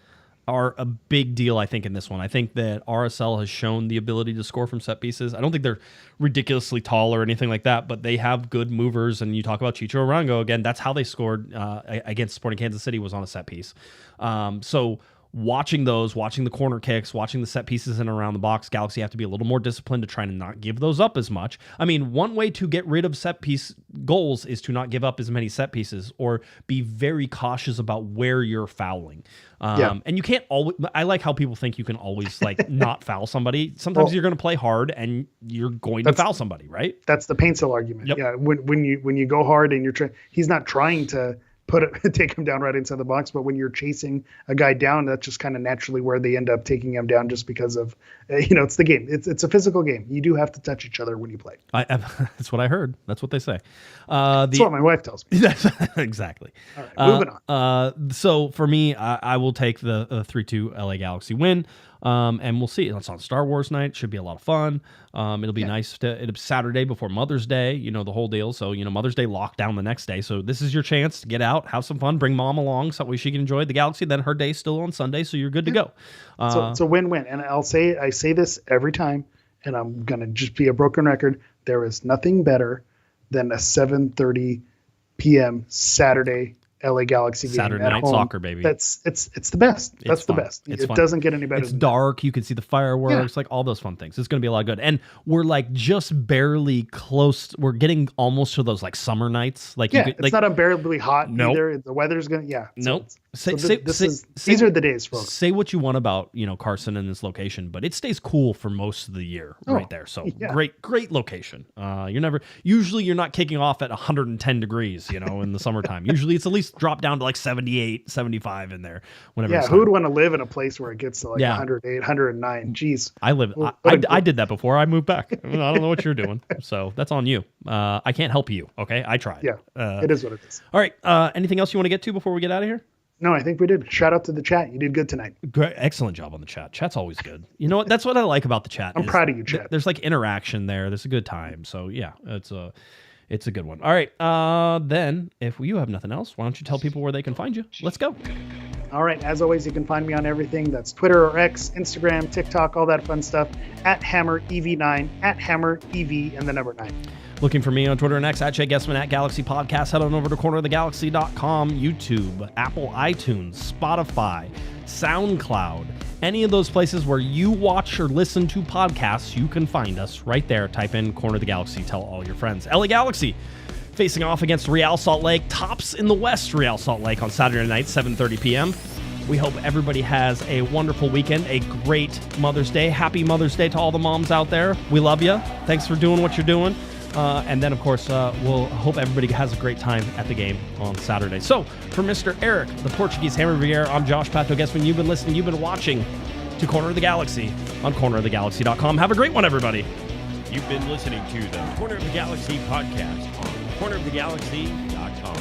are a big deal, I think, in this one. I think that RSL has shown the ability to score from set pieces. I don't think they're ridiculously tall or anything like that, but they have good movers, and you talk about Chicho Arango, again, that's how they scored against Sporting Kansas City was on a set piece. So watching the corner kicks, watching the set pieces in and around the box, Galaxy have to be a little more disciplined to try to not give those up as much. I mean, one way to get rid of set piece goals is to not give up as many set pieces or be very cautious about where you're fouling. And you can't always, I like how people think you can always not foul somebody. Sometimes you're going to play hard and you're going to foul somebody, right? That's the Paintsill argument. Yep. Yeah. When you go hard and he's not trying to take him down right inside the box. But when you're chasing a guy down, that's just kind of naturally where they end up taking him down, just because of it's the game. It's a physical game. You do have to touch each other when you play. That's what I heard. That's what they say. That's what my wife tells me. Exactly. All right, moving on. So for me, I will take the 3-2 LA Galaxy win. And we'll see. It's on Star Wars night. Should be a lot of fun. It'll be nice it'll be Saturday before Mother's Day, the whole deal. So, Mother's Day locked down the next day. So this is your chance to get out, have some fun, bring mom along so she can enjoy the Galaxy. Then her day's still on Sunday, so you're good to go. So it's a win-win. And I say this every time, and I'm going to just be a broken record. There is nothing better than a 7:30 p.m. Saturday LA Galaxy game Saturday at night home. Soccer, baby. It's the best. That's the fun. best. It's it fun. Doesn't get any better. It's dark. You can see the fireworks, like all those fun things. It's going to be a lot of good. And we're like just barely close. We're getting almost to those like summer nights. Like it's not unbearably hot nope. either. The weather's going to Nope. These are the days, folks. Say what you want about Carson and this location, but it stays cool for most of the year right there. So great location. Usually you're not kicking off at 110 degrees, in the summertime. Usually it's at least dropped down to like 78, 75 in there. Whenever. Yeah, who would want to live in a place where it gets to like 108, 109? Jeez. I did that before I moved back. I don't know what you're doing, so that's on you. I can't help you. Okay, I tried. Yeah, it is what it is. All right. Anything else you want to get to before we get out of here? No, I think we did. Shout out to the chat. You did good tonight. Great, excellent job on the chat. Chat's always good. You know what? That's what I like about the chat. I'm proud of you, chat. There's like interaction there. There's a good time. So yeah, it's a good one. All right. Then if you have nothing else, why don't you tell people where they can find you? Let's go. All right. As always, you can find me on everything. That's Twitter or X, Instagram, TikTok, all that fun stuff. @HammerEV9, @HammerEV and the number 9. Looking for me on Twitter and X @Guesman, @Galaxy Podcast. Head on over to cornerofthegalaxy.com, YouTube, Apple, iTunes, Spotify, SoundCloud. Any of those places where you watch or listen to podcasts, you can find us right there. Type in Corner of the Galaxy. Tell all your friends. LA Galaxy facing off against Real Salt Lake. Tops in the West, Real Salt Lake on Saturday night, 7:30 p.m. We hope everybody has a wonderful weekend, a great Mother's Day. Happy Mother's Day to all the moms out there. We love you. Thanks for doing what you're doing. And then, of course, we'll hope everybody has a great time at the game on Saturday. So, for Mr. Eric, the Portuguese Hammer Vieira, I'm Josh Pato Guesman. You've been listening, you've been watching to Corner of the Galaxy on cornerofthegalaxy.com. Have a great one, everybody. You've been listening to the Corner of the Galaxy podcast on cornerofthegalaxy.com.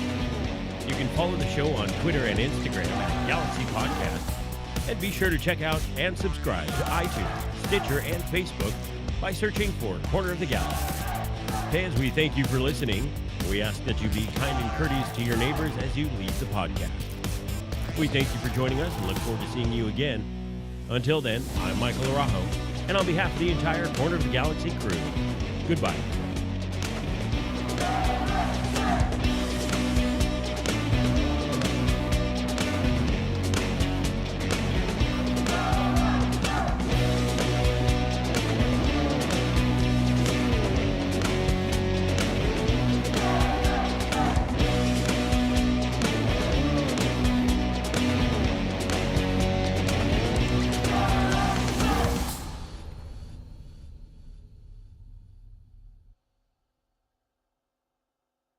You can follow the show on Twitter and Instagram at Galaxy Podcast. And be sure to check out and subscribe to iTunes, Stitcher, and Facebook by searching for Corner of the Galaxy. Fans, we thank you for listening. We ask that you be kind and courteous to your neighbors as you leave the podcast. We thank you for joining us and look forward to seeing you again. Until then, I'm Michael Araujo, and on behalf of the entire Corner of the Galaxy crew, goodbye.